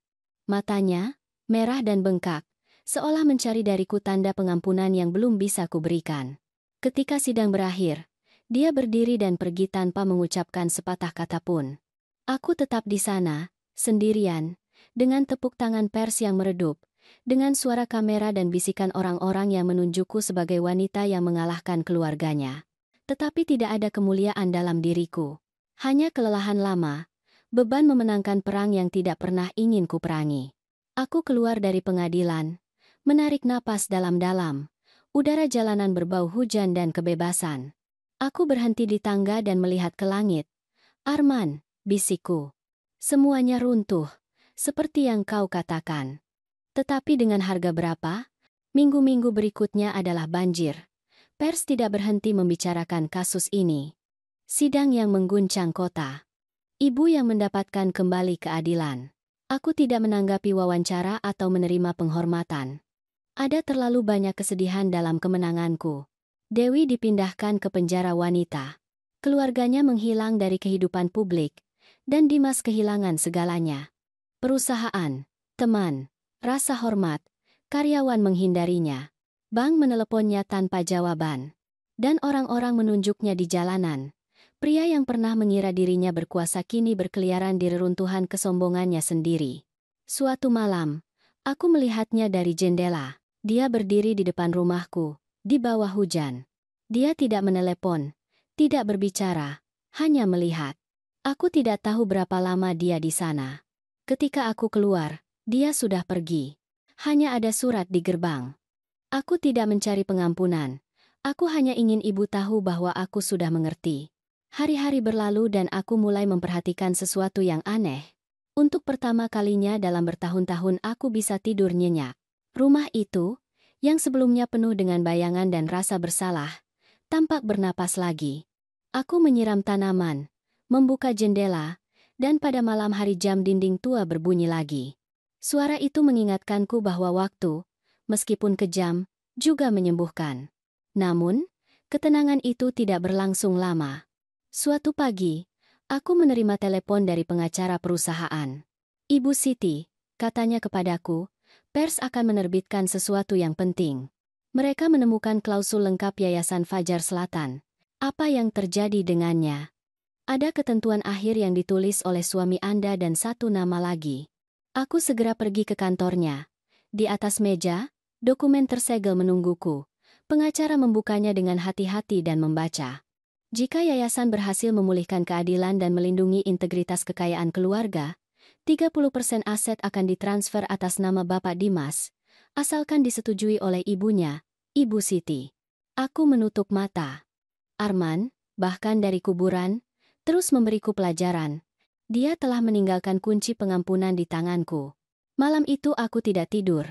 Matanya merah dan bengkak, seolah mencari dariku tanda pengampunan yang belum bisa kuberikan. Ketika sidang berakhir, dia berdiri dan pergi tanpa mengucapkan sepatah kata pun. Aku tetap di sana, sendirian, dengan tepuk tangan pers yang meredup, dengan suara kamera dan bisikan orang-orang yang menunjukku sebagai wanita yang mengalahkan keluarganya. Tetapi tidak ada kemuliaan dalam diriku. Hanya kelelahan lama, beban memenangkan perang yang tidak pernah ingin kuperangi. Aku keluar dari pengadilan, menarik napas dalam-dalam. Udara jalanan berbau hujan dan kebebasan. Aku berhenti di tangga dan melihat ke langit. "Arman," bisikku. "Semuanya runtuh, seperti yang kau katakan. Tetapi dengan harga berapa?" Minggu-minggu berikutnya adalah banjir. Pers tidak berhenti membicarakan kasus ini. Sidang yang mengguncang kota. Ibu yang mendapatkan kembali keadilan. Aku tidak menanggapi wawancara atau menerima penghormatan. Ada terlalu banyak kesedihan dalam kemenanganku. Dewi dipindahkan ke penjara wanita. Keluarganya menghilang dari kehidupan publik, dan Dimas kehilangan segalanya. Perusahaan, teman, rasa hormat, karyawan menghindarinya. Bank meneleponnya tanpa jawaban. Dan orang-orang menunjuknya di jalanan. Pria yang pernah mengira dirinya berkuasa kini berkeliaran di reruntuhan kesombongannya sendiri. Suatu malam, aku melihatnya dari jendela. Dia berdiri di depan rumahku, di bawah hujan. Dia tidak menelepon, tidak berbicara, hanya melihat. Aku tidak tahu berapa lama dia di sana. Ketika aku keluar, dia sudah pergi. Hanya ada surat di gerbang. Aku tidak mencari pengampunan. Aku hanya ingin ibu tahu bahwa aku sudah mengerti. Hari-hari berlalu dan aku mulai memperhatikan sesuatu yang aneh. Untuk pertama kalinya dalam bertahun-tahun aku bisa tidur nyenyak. Rumah itu, yang sebelumnya penuh dengan bayangan dan rasa bersalah, tampak bernapas lagi. Aku menyiram tanaman, membuka jendela, dan pada malam hari jam dinding tua berbunyi lagi. Suara itu mengingatkanku bahwa waktu, meskipun kejam, juga menyembuhkan. Namun, ketenangan itu tidak berlangsung lama. Suatu pagi, aku menerima telepon dari pengacara perusahaan. "Ibu Siti," katanya kepadaku, "pers akan menerbitkan sesuatu yang penting. Mereka menemukan klausul lengkap Yayasan Fajar Selatan. Apa yang terjadi dengannya? Ada ketentuan akhir yang ditulis oleh suami Anda dan satu nama lagi." Aku segera pergi ke kantornya. Di atas meja, dokumen tersegel menungguku. Pengacara membukanya dengan hati-hati dan membaca. Jika yayasan berhasil memulihkan keadilan dan melindungi integritas kekayaan keluarga, 30% aset akan ditransfer atas nama Bapak Dimas, asalkan disetujui oleh ibunya, Ibu Siti. Aku menutup mata. Arman, bahkan dari kuburan, terus memberiku pelajaran. Dia telah meninggalkan kunci pengampunan di tanganku. Malam itu aku tidak tidur.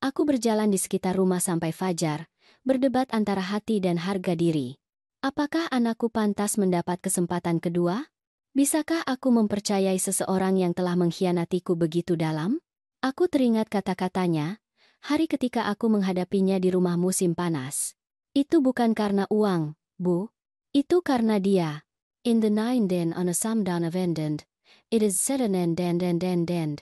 Aku berjalan di sekitar rumah sampai fajar, berdebat antara hati dan harga diri. Apakah anakku pantas mendapat kesempatan kedua? Bisakah aku mempercayai seseorang yang telah mengkhianatiku begitu dalam? Aku teringat kata-katanya, hari ketika aku menghadapinya di rumah musim panas. Itu bukan karena uang, Bu. Itu karena dia. In the nine den on a samdan of endend, it is sudden and.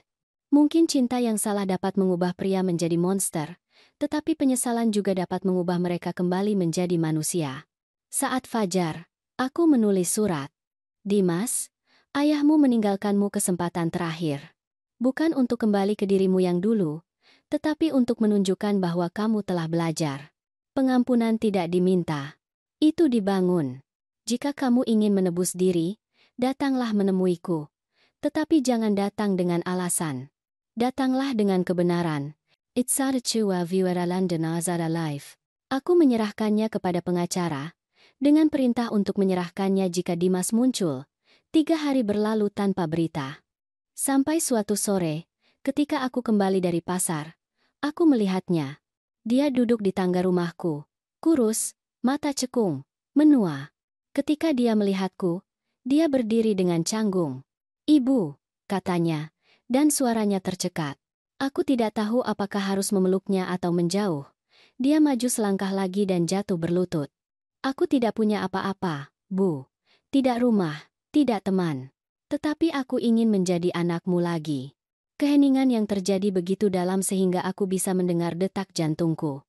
Mungkin cinta yang salah dapat mengubah pria menjadi monster, tetapi penyesalan juga dapat mengubah mereka kembali menjadi manusia. Saat fajar, aku menulis surat. Dimas, ayahmu meninggalkanmu kesempatan terakhir. Bukan untuk kembali ke dirimu yang dulu, tetapi untuk menunjukkan bahwa kamu telah belajar. Pengampunan tidak diminta. Itu dibangun. Jika kamu ingin menebus diri, datanglah menemuiku. Tetapi jangan datang dengan alasan. Datanglah dengan kebenaran. It's a chua viewera London azara life. Aku menyerahkannya kepada pengacara, dengan perintah untuk menyerahkannya jika Dimas muncul. 3 hari berlalu tanpa berita. Sampai suatu sore, ketika aku kembali dari pasar, aku melihatnya. Dia duduk di tangga rumahku, kurus, mata cekung, menua. Ketika dia melihatku, dia berdiri dengan canggung. "Ibu," katanya, dan suaranya tercekat. Aku tidak tahu apakah harus memeluknya atau menjauh. Dia maju selangkah lagi dan jatuh berlutut. "Aku tidak punya apa-apa, Bu. Tidak rumah, tidak teman. Tetapi aku ingin menjadi anakmu lagi." Keheningan yang terjadi begitu dalam sehingga aku bisa mendengar detak jantungku.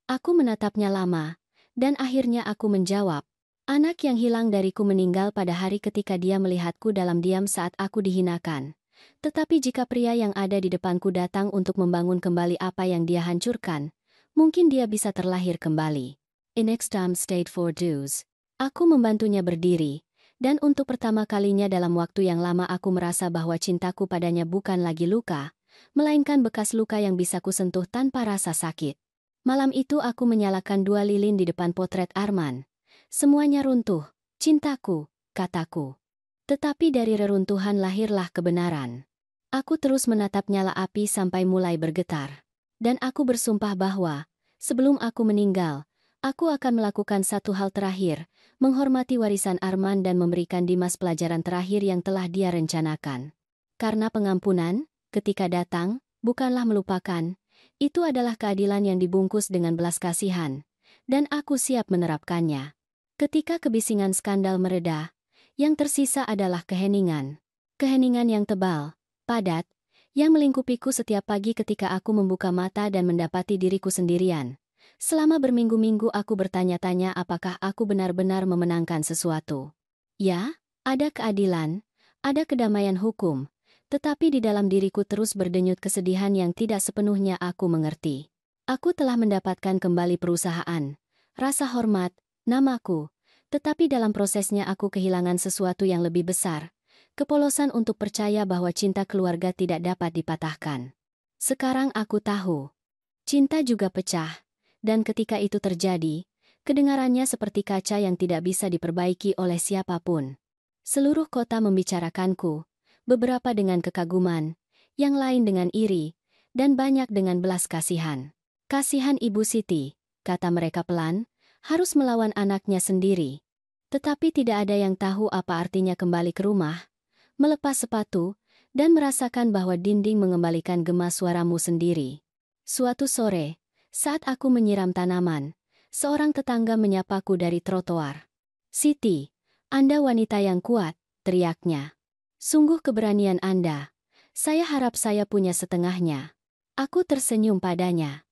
Aku menatapnya lama, dan akhirnya aku menjawab. Anak yang hilang dariku meninggal pada hari ketika dia melihatku dalam diam saat aku dihinakan. Tetapi jika pria yang ada di depanku datang untuk membangun kembali apa yang dia hancurkan, mungkin dia bisa terlahir kembali. In extreme state for dues. Aku membantunya berdiri, dan untuk pertama kalinya dalam waktu yang lama aku merasa bahwa cintaku padanya bukan lagi luka, melainkan bekas luka yang bisa kusentuh tanpa rasa sakit. Malam itu aku menyalakan 2 lilin di depan potret Arman. Semuanya runtuh, cintaku, kataku. Tetapi dari reruntuhan lahirlah kebenaran. Aku terus menatap nyala api sampai mulai bergetar. Dan aku bersumpah bahwa, sebelum aku meninggal, aku akan melakukan satu hal terakhir, menghormati warisan Arman dan memberikan Dimas pelajaran terakhir yang telah dia rencanakan. Karena pengampunan, ketika datang, bukanlah melupakan, itu adalah keadilan yang dibungkus dengan belas kasihan, dan aku siap menerapkannya. Ketika kebisingan skandal mereda, yang tersisa adalah keheningan. Keheningan yang tebal, padat, yang melingkupiku setiap pagi ketika aku membuka mata dan mendapati diriku sendirian. Selama berminggu-minggu aku bertanya-tanya apakah aku benar-benar memenangkan sesuatu. Ya, ada keadilan, ada kedamaian hukum, tetapi di dalam diriku terus berdenyut kesedihan yang tidak sepenuhnya aku mengerti. Aku telah mendapatkan kembali perusahaan, rasa hormat, namaku, tetapi dalam prosesnya aku kehilangan sesuatu yang lebih besar, kepolosan untuk percaya bahwa cinta keluarga tidak dapat dipatahkan. Sekarang aku tahu, cinta juga pecah, dan ketika itu terjadi, kedengarannya seperti kaca yang tidak bisa diperbaiki oleh siapapun. Seluruh kota membicarakanku, beberapa dengan kekaguman, yang lain dengan iri, dan banyak dengan belas kasihan. "Kasihan Ibu Siti," kata mereka pelan, harus melawan anaknya sendiri. Tetapi tidak ada yang tahu apa artinya kembali ke rumah, melepas sepatu, dan merasakan bahwa dinding mengembalikan gema suaramu sendiri. Suatu sore, saat aku menyiram tanaman, seorang tetangga menyapaku dari trotoar. "Siti, Anda wanita yang kuat," teriaknya. "Sungguh keberanian Anda. Saya harap saya punya setengahnya." Aku tersenyum padanya.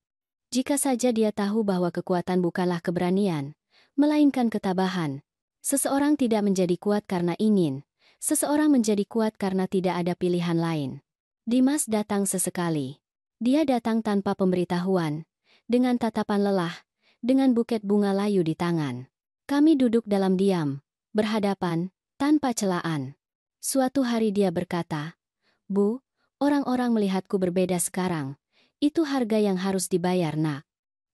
Jika saja dia tahu bahwa kekuatan bukanlah keberanian, melainkan ketabahan. Seseorang tidak menjadi kuat karena ingin, seseorang menjadi kuat karena tidak ada pilihan lain. Dimas datang sesekali. Dia datang tanpa pemberitahuan, dengan tatapan lelah, dengan buket bunga layu di tangan. Kami duduk dalam diam, berhadapan, tanpa celaan. Suatu hari dia berkata, "Bu, orang-orang melihatku berbeda sekarang. Itu harga yang harus dibayar, Nak."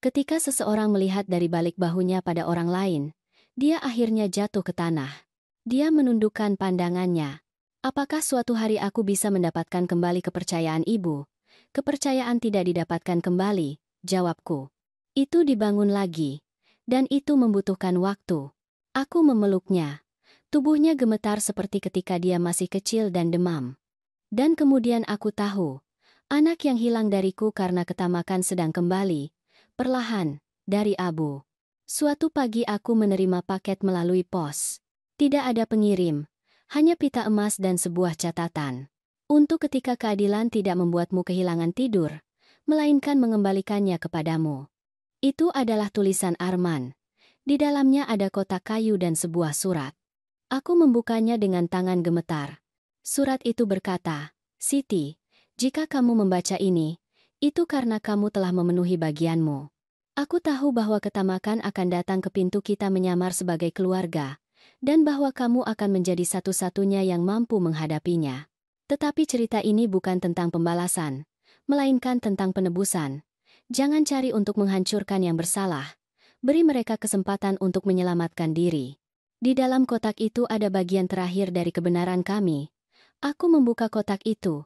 Ketika seseorang melihat dari balik bahunya pada orang lain, dia akhirnya jatuh ke tanah. Dia menundukkan pandangannya. Apakah suatu hari aku bisa mendapatkan kembali kepercayaan ibu? Kepercayaan tidak didapatkan kembali, jawabku. Itu dibangun lagi. Dan itu membutuhkan waktu. Aku memeluknya. Tubuhnya gemetar seperti ketika dia masih kecil dan demam. Dan kemudian aku tahu, anak yang hilang dariku karena ketamakan sedang kembali, perlahan, dari abu. Suatu pagi aku menerima paket melalui pos. Tidak ada pengirim, hanya pita emas dan sebuah catatan. Untuk ketika keadilan tidak membuatmu kehilangan tidur, melainkan mengembalikannya kepadamu. Itu adalah tulisan Arman. Di dalamnya ada kotak kayu dan sebuah surat. Aku membukanya dengan tangan gemetar. Surat itu berkata, "Siti, jika kamu membaca ini, itu karena kamu telah memenuhi bagianmu. Aku tahu bahwa ketamakan akan datang ke pintu kita menyamar sebagai keluarga, dan bahwa kamu akan menjadi satu-satunya yang mampu menghadapinya. Tetapi cerita ini bukan tentang pembalasan, melainkan tentang penebusan. Jangan cari untuk menghancurkan yang bersalah. Beri mereka kesempatan untuk menyelamatkan diri." Di dalam kotak itu ada bagian terakhir dari kebenaran kami. Aku membuka kotak itu.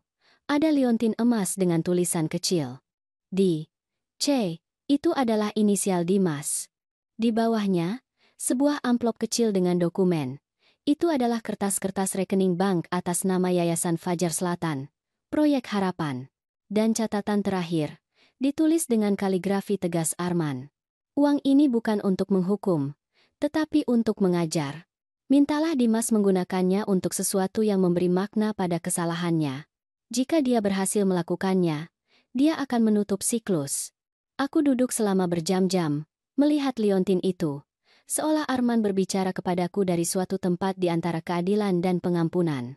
Ada liontin emas dengan tulisan kecil. D. C. Itu adalah inisial Dimas. Di bawahnya, sebuah amplop kecil dengan dokumen. Itu adalah kertas-kertas rekening bank atas nama Yayasan Fajar Selatan, Proyek Harapan. Dan catatan terakhir, ditulis dengan kaligrafi tegas Arman. "Uang ini bukan untuk menghukum, tetapi untuk mengajar. Mintalah Dimas menggunakannya untuk sesuatu yang memberi makna pada kesalahannya. Jika dia berhasil melakukannya, dia akan menutup siklus." Aku duduk selama berjam-jam, melihat liontin itu, seolah Arman berbicara kepadaku dari suatu tempat di antara keadilan dan pengampunan.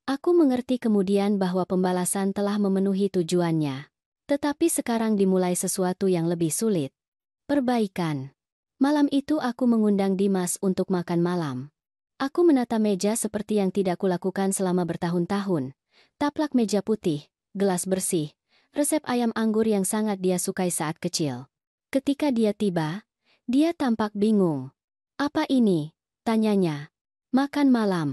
Aku mengerti kemudian bahwa pembalasan telah memenuhi tujuannya. Tetapi sekarang dimulai sesuatu yang lebih sulit. Perbaikan. Malam itu aku mengundang Dimas untuk makan malam. Aku menata meja seperti yang tidak kulakukan selama bertahun-tahun. Taplak meja putih, gelas bersih, resep ayam anggur yang sangat dia sukai saat kecil. Ketika dia tiba, dia tampak bingung. "Apa ini?" tanyanya. "Makan malam.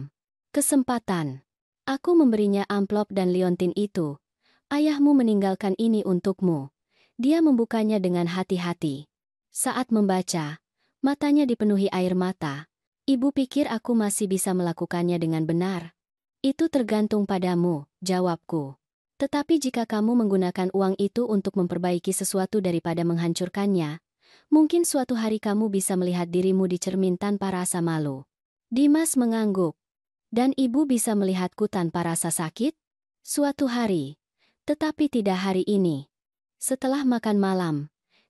Kesempatan." Aku memberinya amplop dan liontin itu. "Ayahmu meninggalkan ini untukmu." Dia membukanya dengan hati-hati. Saat membaca, matanya dipenuhi air mata. "Ibu pikir aku masih bisa melakukannya dengan benar?" "Itu tergantung padamu," jawabku. "Tetapi jika kamu menggunakan uang itu untuk memperbaiki sesuatu daripada menghancurkannya, mungkin suatu hari kamu bisa melihat dirimu di cermin tanpa rasa malu." Dimas mengangguk. "Dan ibu bisa melihatku tanpa rasa sakit?" "Suatu hari. Tetapi tidak hari ini." Setelah makan malam,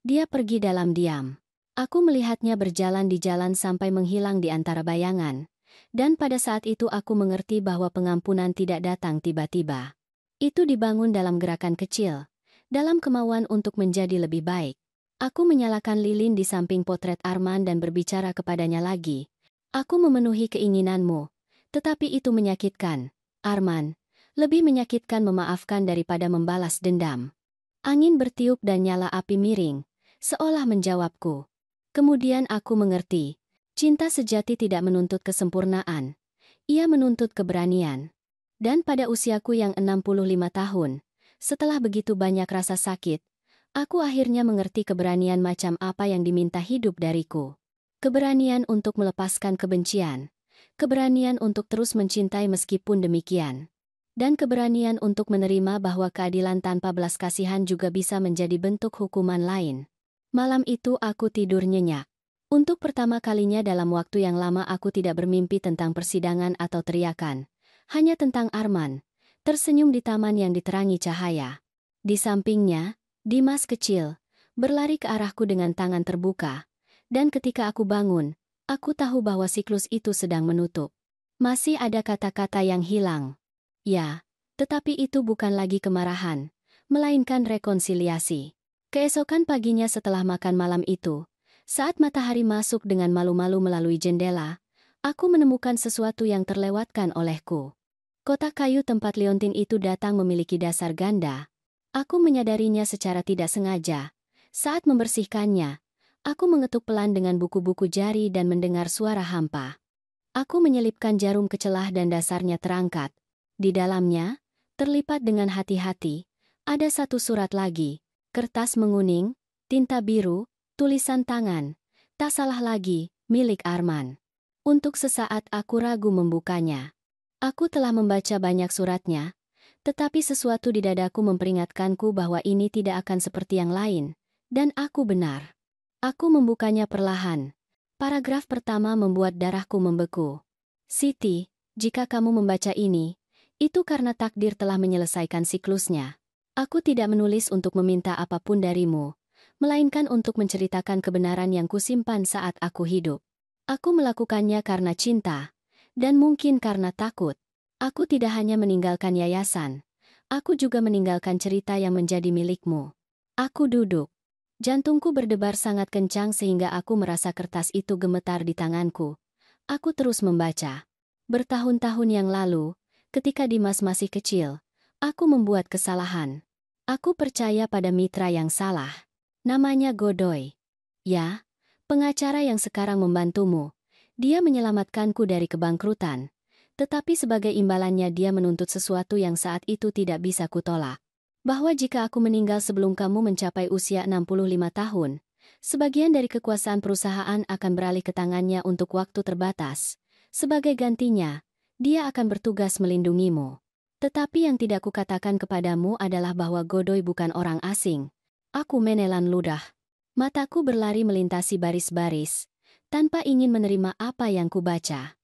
dia pergi dalam diam. Aku melihatnya berjalan di jalan sampai menghilang di antara bayangan. Dan pada saat itu aku mengerti bahwa pengampunan tidak datang tiba-tiba. Itu dibangun dalam gerakan kecil, dalam kemauan untuk menjadi lebih baik. Aku menyalakan lilin di samping potret Arman dan berbicara kepadanya lagi. "Aku memenuhi keinginanmu, tetapi itu menyakitkan, Arman. Lebih menyakitkan memaafkan daripada membalas dendam." Angin bertiup dan nyala api miring, seolah menjawabku. Kemudian aku mengerti, cinta sejati tidak menuntut kesempurnaan. Ia menuntut keberanian. Dan pada usiaku yang 65 tahun, setelah begitu banyak rasa sakit, aku akhirnya mengerti keberanian macam apa yang diminta hidup dariku. Keberanian untuk melepaskan kebencian. Keberanian untuk terus mencintai meskipun demikian. Dan keberanian untuk menerima bahwa keadilan tanpa belas kasihan juga bisa menjadi bentuk hukuman lain. Malam itu aku tidur nyenyak. Untuk pertama kalinya dalam waktu yang lama aku tidak bermimpi tentang persidangan atau teriakan. Hanya tentang Arman, tersenyum di taman yang diterangi cahaya. Di sampingnya, Dimas kecil, berlari ke arahku dengan tangan terbuka. Dan ketika aku bangun, aku tahu bahwa siklus itu sedang menutup. Masih ada kata-kata yang hilang. Ya, tetapi itu bukan lagi kemarahan, melainkan rekonsiliasi. Keesokan paginya setelah makan malam itu, saat matahari masuk dengan malu-malu melalui jendela, aku menemukan sesuatu yang terlewatkan olehku. Kotak kayu tempat liontin itu datang memiliki dasar ganda. Aku menyadarinya secara tidak sengaja, Saat membersihkannya, aku mengetuk pelan dengan buku-buku jari dan mendengar suara hampa. Aku menyelipkan jarum ke celah dan dasarnya terangkat. Di dalamnya, terlipat dengan hati-hati, ada satu surat lagi, kertas menguning, tinta biru, tulisan tangan. Tak salah lagi, milik Arman. Untuk sesaat aku ragu membukanya. Aku telah membaca banyak suratnya, tetapi sesuatu di dadaku memperingatkanku bahwa ini tidak akan seperti yang lain, dan aku benar. Aku membukanya perlahan. Paragraf pertama membuat darahku membeku. Siti, jika kamu membaca ini, itu karena takdir telah menyelesaikan siklusnya. Aku tidak menulis untuk meminta apapun darimu, melainkan untuk menceritakan kebenaran yang kusimpan saat aku hidup. Aku melakukannya karena cinta, dan mungkin karena takut. Aku tidak hanya meninggalkan yayasan, aku juga meninggalkan cerita yang menjadi milikmu. Aku duduk. Jantungku berdebar sangat kencang sehingga aku merasa kertas itu gemetar di tanganku. Aku terus membaca. Bertahun-tahun yang lalu, ketika Dimas masih kecil, aku membuat kesalahan. Aku percaya pada mitra yang salah. Namanya Godoy. Ya, pengacara yang sekarang membantumu. Dia menyelamatkanku dari kebangkrutan. Tetapi sebagai imbalannya dia menuntut sesuatu yang saat itu tidak bisa kutolak. Bahwa jika aku meninggal sebelum kamu mencapai usia 65 tahun, sebagian dari kekuasaan perusahaan akan beralih ke tangannya untuk waktu terbatas. Sebagai gantinya, dia akan bertugas melindungimu. Tetapi yang tidak kukatakan kepadamu adalah bahwa Godoy bukan orang asing. Aku menelan ludah. Mataku berlari melintasi baris-baris, tanpa ingin menerima apa yang kubaca.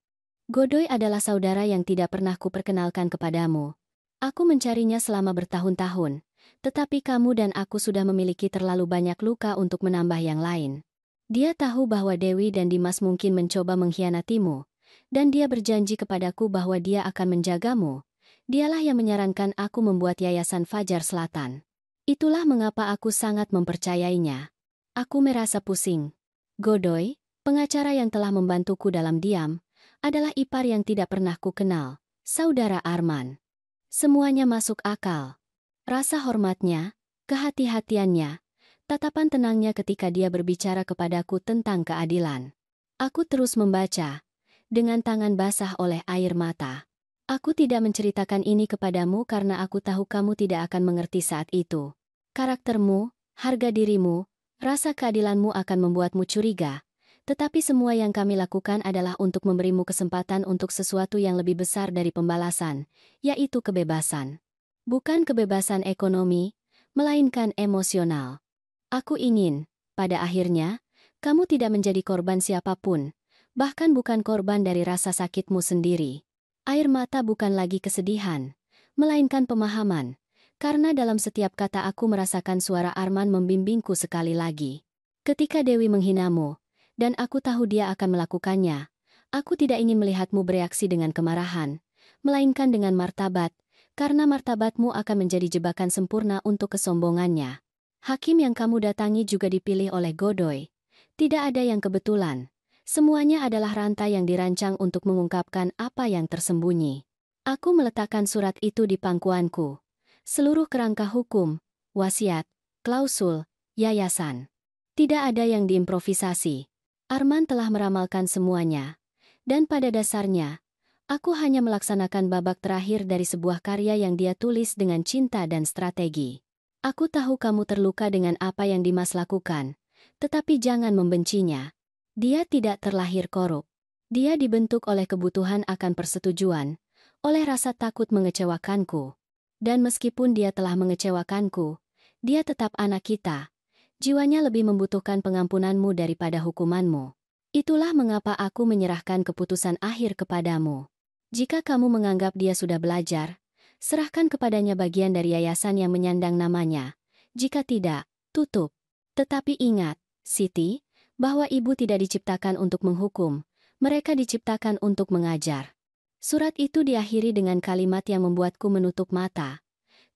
Godoy adalah saudara yang tidak pernah kuperkenalkan kepadamu. Aku mencarinya selama bertahun-tahun, tetapi kamu dan aku sudah memiliki terlalu banyak luka untuk menambah yang lain. Dia tahu bahwa Dewi dan Dimas mungkin mencoba mengkhianatimu, dan dia berjanji kepadaku bahwa dia akan menjagamu. Dialah yang menyarankan aku membuat Yayasan Fajar Selatan. Itulah mengapa aku sangat mempercayainya. Aku merasa pusing. Godoy, pengacara yang telah membantuku dalam diam, adalah ipar yang tidak pernah ku kenal, saudara Arman. Semuanya masuk akal. Rasa hormatnya, kehati-hatiannya, tatapan tenangnya ketika dia berbicara kepadaku tentang keadilan. Aku terus membaca, dengan tangan basah oleh air mata. Aku tidak menceritakan ini kepadamu karena aku tahu kamu tidak akan mengerti saat itu. Karaktermu, harga dirimu, rasa keadilanmu akan membuatmu curiga. Tetapi semua yang kami lakukan adalah untuk memberimu kesempatan untuk sesuatu yang lebih besar dari pembalasan, yaitu kebebasan. Bukan kebebasan ekonomi, melainkan emosional. Aku ingin, pada akhirnya, kamu tidak menjadi korban siapapun, bahkan bukan korban dari rasa sakitmu sendiri. Air mata bukan lagi kesedihan, melainkan pemahaman, karena dalam setiap kata aku merasakan suara Arman membimbingku sekali lagi. Ketika Dewi menghinamu, dan aku tahu dia akan melakukannya, aku tidak ingin melihatmu bereaksi dengan kemarahan, melainkan dengan martabat, karena martabatmu akan menjadi jebakan sempurna untuk kesombongannya. Hakim yang kamu datangi juga dipilih oleh Godoy. Tidak ada yang kebetulan. Semuanya adalah rantai yang dirancang untuk mengungkapkan apa yang tersembunyi. Aku meletakkan surat itu di pangkuanku. Seluruh kerangka hukum, wasiat, klausul, yayasan. Tidak ada yang diimprovisasi. Arman telah meramalkan semuanya. Dan pada dasarnya, aku hanya melaksanakan babak terakhir dari sebuah karya yang dia tulis dengan cinta dan strategi. Aku tahu kamu terluka dengan apa yang Dimas lakukan, tetapi jangan membencinya. Dia tidak terlahir korup. Dia dibentuk oleh kebutuhan akan persetujuan, oleh rasa takut mengecewakanku. Dan meskipun dia telah mengecewakanku, dia tetap anak kita. Jiwanya lebih membutuhkan pengampunanmu daripada hukumanmu. Itulah mengapa aku menyerahkan keputusan akhir kepadamu. Jika kamu menganggap dia sudah belajar, serahkan kepadanya bagian dari yayasan yang menyandang namanya. Jika tidak, tutup. Tetapi ingat, Siti, bahwa ibu tidak diciptakan untuk menghukum, mereka diciptakan untuk mengajar. Surat itu diakhiri dengan kalimat yang membuatku menutup mata.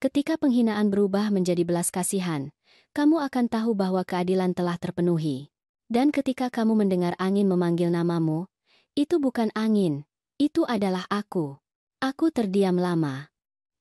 Ketika penghinaan berubah menjadi belas kasihan, kamu akan tahu bahwa keadilan telah terpenuhi. Dan ketika kamu mendengar angin memanggil namamu, itu bukan angin, itu adalah aku. Aku terdiam lama.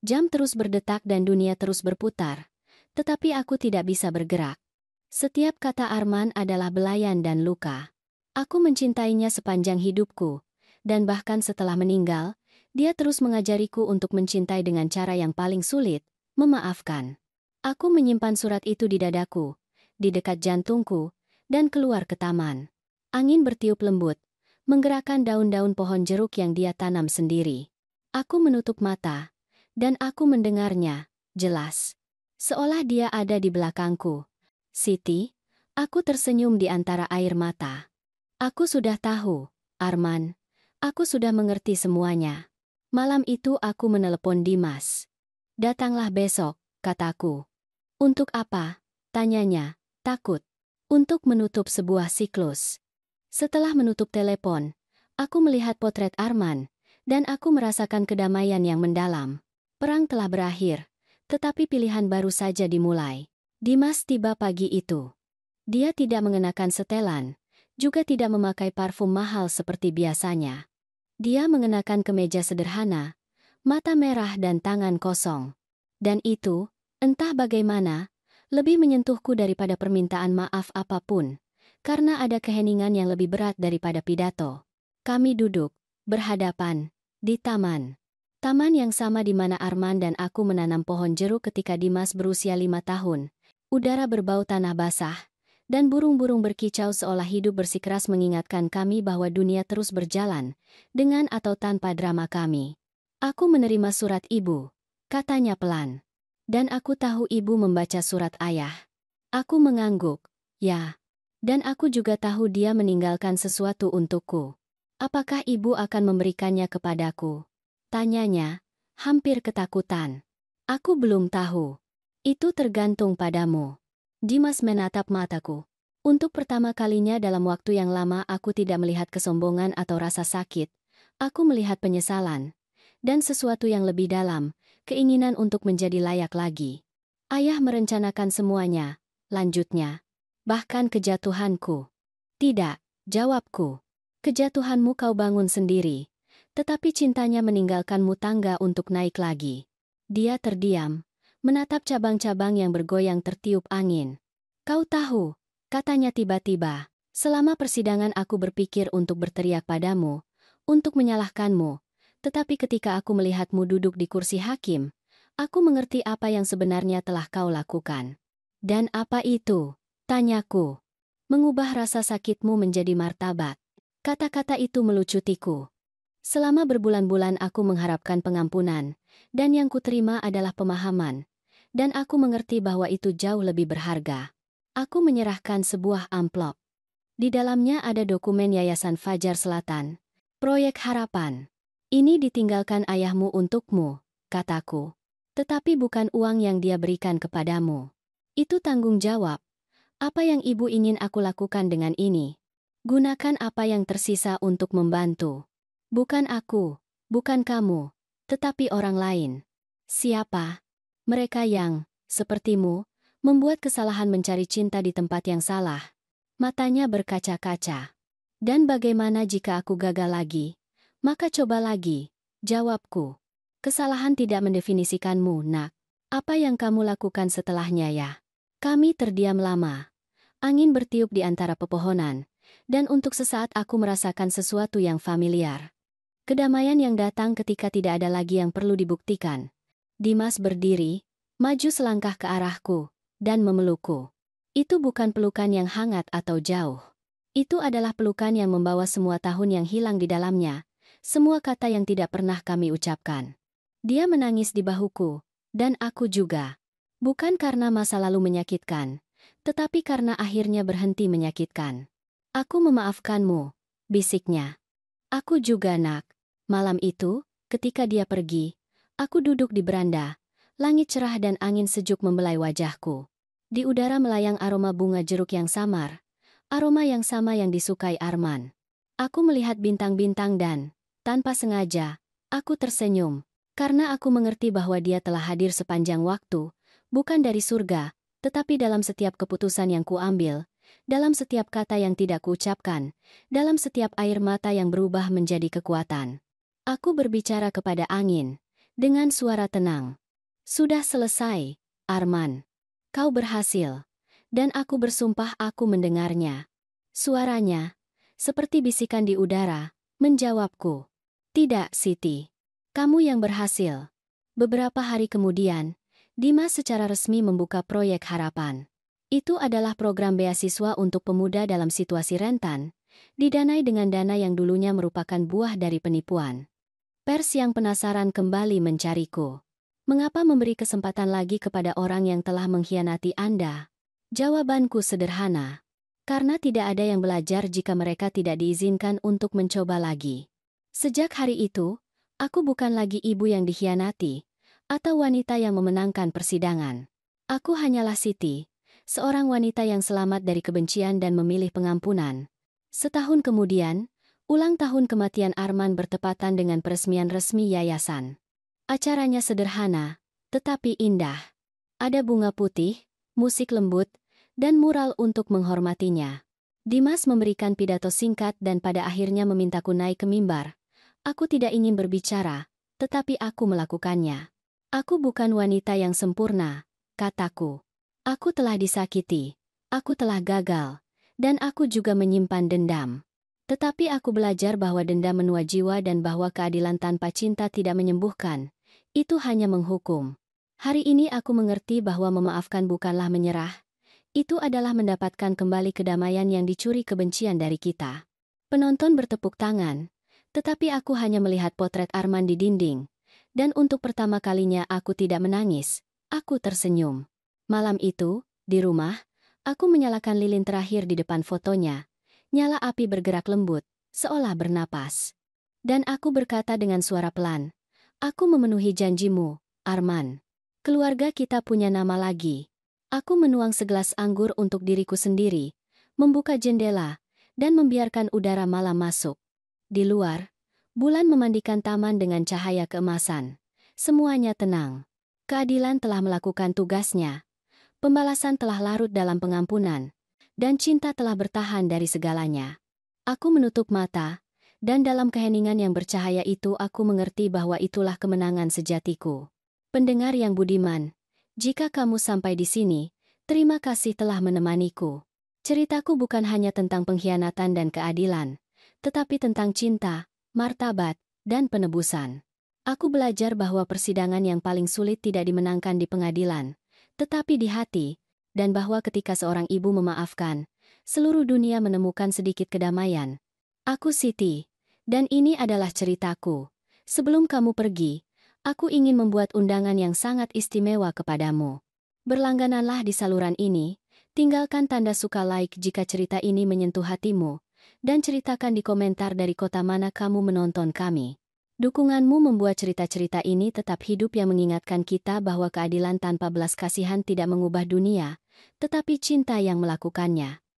Jam terus berdetak dan dunia terus berputar, tetapi aku tidak bisa bergerak. Setiap kata Arman adalah belayan dan luka. Aku mencintainya sepanjang hidupku, dan bahkan setelah meninggal, dia terus mengajariku untuk mencintai dengan cara yang paling sulit, memaafkan. Aku menyimpan surat itu di dadaku, di dekat jantungku, dan keluar ke taman. Angin bertiup lembut, menggerakkan daun-daun pohon jeruk yang dia tanam sendiri. Aku menutup mata, dan aku mendengarnya, jelas. Seolah dia ada di belakangku. Siti, aku tersenyum di antara air mata. Aku sudah tahu, Arman. Aku sudah mengerti semuanya. Malam itu aku menelepon Dimas. Datanglah besok, kataku. Untuk apa? Tanyanya, takut. Untuk menutup sebuah siklus. Setelah menutup telepon, aku melihat potret Arman, dan aku merasakan kedamaian yang mendalam. Perang telah berakhir, tetapi pilihan baru saja dimulai. Dimas tiba pagi itu. Dia tidak mengenakan setelan, juga tidak memakai parfum mahal seperti biasanya. Dia mengenakan kemeja sederhana, mata merah dan tangan kosong. Dan itu, entah bagaimana, lebih menyentuhku daripada permintaan maaf apapun, karena ada keheningan yang lebih berat daripada pidato. Kami duduk, berhadapan, di taman. Taman yang sama di mana Arman dan aku menanam pohon jeruk ketika Dimas berusia 5 tahun. Udara berbau tanah basah, dan burung-burung berkicau seolah hidup bersikeras mengingatkan kami bahwa dunia terus berjalan, dengan atau tanpa drama kami. Aku menerima surat ibu, katanya pelan. Dan aku tahu ibu membaca surat ayah. Aku mengangguk, ya. Dan aku juga tahu dia meninggalkan sesuatu untukku. Apakah ibu akan memberikannya kepadaku? Tanyanya, hampir ketakutan. Aku belum tahu. Itu tergantung padamu. Dimas menatap mataku. Untuk pertama kalinya dalam waktu yang lama aku tidak melihat kesombongan atau rasa sakit. Aku melihat penyesalan. Dan sesuatu yang lebih dalam, keinginan untuk menjadi layak lagi. Ayah merencanakan semuanya, lanjutnya. Bahkan kejatuhanku. Tidak, jawabku. Kejatuhanmu kau bangun sendiri. Tetapi cintanya meninggalkanmu tangga untuk naik lagi. Dia terdiam, menatap cabang-cabang yang bergoyang tertiup angin. Kau tahu, katanya tiba-tiba, selama persidangan aku berpikir untuk berteriak padamu, untuk menyalahkanmu, tetapi ketika aku melihatmu duduk di kursi hakim, aku mengerti apa yang sebenarnya telah kau lakukan. Dan apa itu? Tanyaku. Mengubah rasa sakitmu menjadi martabat. Kata-kata itu melucutiku. Selama berbulan-bulan aku mengharapkan pengampunan, dan yang kuterima adalah pemahaman, dan aku mengerti bahwa itu jauh lebih berharga. Aku menyerahkan sebuah amplop. Di dalamnya ada dokumen Yayasan Fajar Selatan, proyek harapan. Ini ditinggalkan ayahmu untukmu, kataku. Tetapi bukan uang yang dia berikan kepadamu. Itu tanggung jawab. Apa yang ibu ingin aku lakukan dengan ini? Gunakan apa yang tersisa untuk membantu. Bukan aku, bukan kamu, tetapi orang lain. Siapa? Mereka yang, sepertimu, membuat kesalahan mencari cinta di tempat yang salah. Matanya berkaca-kaca. Dan bagaimana jika aku gagal lagi? Maka coba lagi, jawabku. Kesalahan tidak mendefinisikanmu, nak. Apa yang kamu lakukan setelahnya ya? Kami terdiam lama. Angin bertiup di antara pepohonan, dan untuk sesaat aku merasakan sesuatu yang familiar. Kedamaian yang datang ketika tidak ada lagi yang perlu dibuktikan. Dimas berdiri, maju selangkah ke arahku, dan memelukku. Itu bukan pelukan yang hangat atau jauh. Itu adalah pelukan yang membawa semua tahun yang hilang di dalamnya, semua kata yang tidak pernah kami ucapkan. Dia menangis di bahuku, dan aku juga. Bukan karena masa lalu menyakitkan, tetapi karena akhirnya berhenti menyakitkan. Aku memaafkanmu, bisiknya. Aku juga, nak. Malam itu, ketika dia pergi, aku duduk di beranda, langit cerah dan angin sejuk membelai wajahku. Di udara melayang aroma bunga jeruk yang samar, aroma yang sama yang disukai Arman. Aku melihat bintang-bintang dan, tanpa sengaja, aku tersenyum, karena aku mengerti bahwa dia telah hadir sepanjang waktu, bukan dari surga, tetapi dalam setiap keputusan yang kuambil, dalam setiap kata yang tidak kuucapkan, dalam setiap air mata yang berubah menjadi kekuatan. Aku berbicara kepada angin, dengan suara tenang. Sudah selesai, Arman. Kau berhasil. dan aku bersumpah aku mendengarnya. Suaranya, seperti bisikan di udara, menjawabku. Tidak, Siti. Kamu yang berhasil. Beberapa hari kemudian, Dimas secara resmi membuka proyek Harapan. Itu adalah program beasiswa untuk pemuda dalam situasi rentan, didanai dengan dana yang dulunya merupakan buah dari penipuan. Pers yang penasaran kembali mencariku. Mengapa memberi kesempatan lagi kepada orang yang telah mengkhianati Anda? Jawabanku sederhana. Karena tidak ada yang belajar jika mereka tidak diizinkan untuk mencoba lagi. Sejak hari itu, aku bukan lagi ibu yang dikhianati, atau wanita yang memenangkan persidangan. Aku hanyalah Siti, seorang wanita yang selamat dari kebencian dan memilih pengampunan. Setahun kemudian, ulang tahun kematian Arman bertepatan dengan peresmian resmi yayasan. Acaranya sederhana, tetapi indah. Ada bunga putih, musik lembut, dan mural untuk menghormatinya. Dimas memberikan pidato singkat dan pada akhirnya memintaku naik ke mimbar. Aku tidak ingin berbicara, tetapi aku melakukannya. Aku bukan wanita yang sempurna, kataku. Aku telah disakiti, aku telah gagal, dan aku juga menyimpan dendam. Tetapi aku belajar bahwa dendam menua jiwa dan bahwa keadilan tanpa cinta tidak menyembuhkan. Itu hanya menghukum. Hari ini aku mengerti bahwa memaafkan bukanlah menyerah. Itu adalah mendapatkan kembali kedamaian yang dicuri kebencian dari kita. Penonton bertepuk tangan, tetapi aku hanya melihat potret Arman di dinding. Dan untuk pertama kalinya aku tidak menangis, aku tersenyum. Malam itu, di rumah, aku menyalakan lilin terakhir di depan fotonya. Nyala api bergerak lembut, seolah bernapas. Dan aku berkata dengan suara pelan, aku memenuhi janjimu, Arman. Keluarga kita punya nama lagi. Aku menuang segelas anggur untuk diriku sendiri, membuka jendela, dan membiarkan udara malam masuk. Di luar, bulan memandikan taman dengan cahaya keemasan. Semuanya tenang. Keadilan telah melakukan tugasnya. Pembalasan telah larut dalam pengampunan. Dan cinta telah bertahan dari segalanya. Aku menutup mata, dan dalam keheningan yang bercahaya itu aku mengerti bahwa itulah kemenangan sejatiku. Pendengar yang budiman, jika kamu sampai di sini, terima kasih telah menemaniku. Ceritaku bukan hanya tentang pengkhianatan dan keadilan, tetapi tentang cinta, martabat, dan penebusan. Aku belajar bahwa persidangan yang paling sulit tidak dimenangkan di pengadilan, tetapi di hati, dan bahwa ketika seorang ibu memaafkan, seluruh dunia menemukan sedikit kedamaian. Aku Siti, dan ini adalah ceritaku. Sebelum kamu pergi, aku ingin membuat undangan yang sangat istimewa kepadamu. Berlanggananlah di saluran ini, tinggalkan tanda suka like jika cerita ini menyentuh hatimu, dan ceritakan di komentar dari kota mana kamu menonton kami. Dukunganmu membuat cerita-cerita ini tetap hidup yang mengingatkan kita bahwa keadilan tanpa belas kasihan tidak mengubah dunia, tetapi cinta yang melakukannya.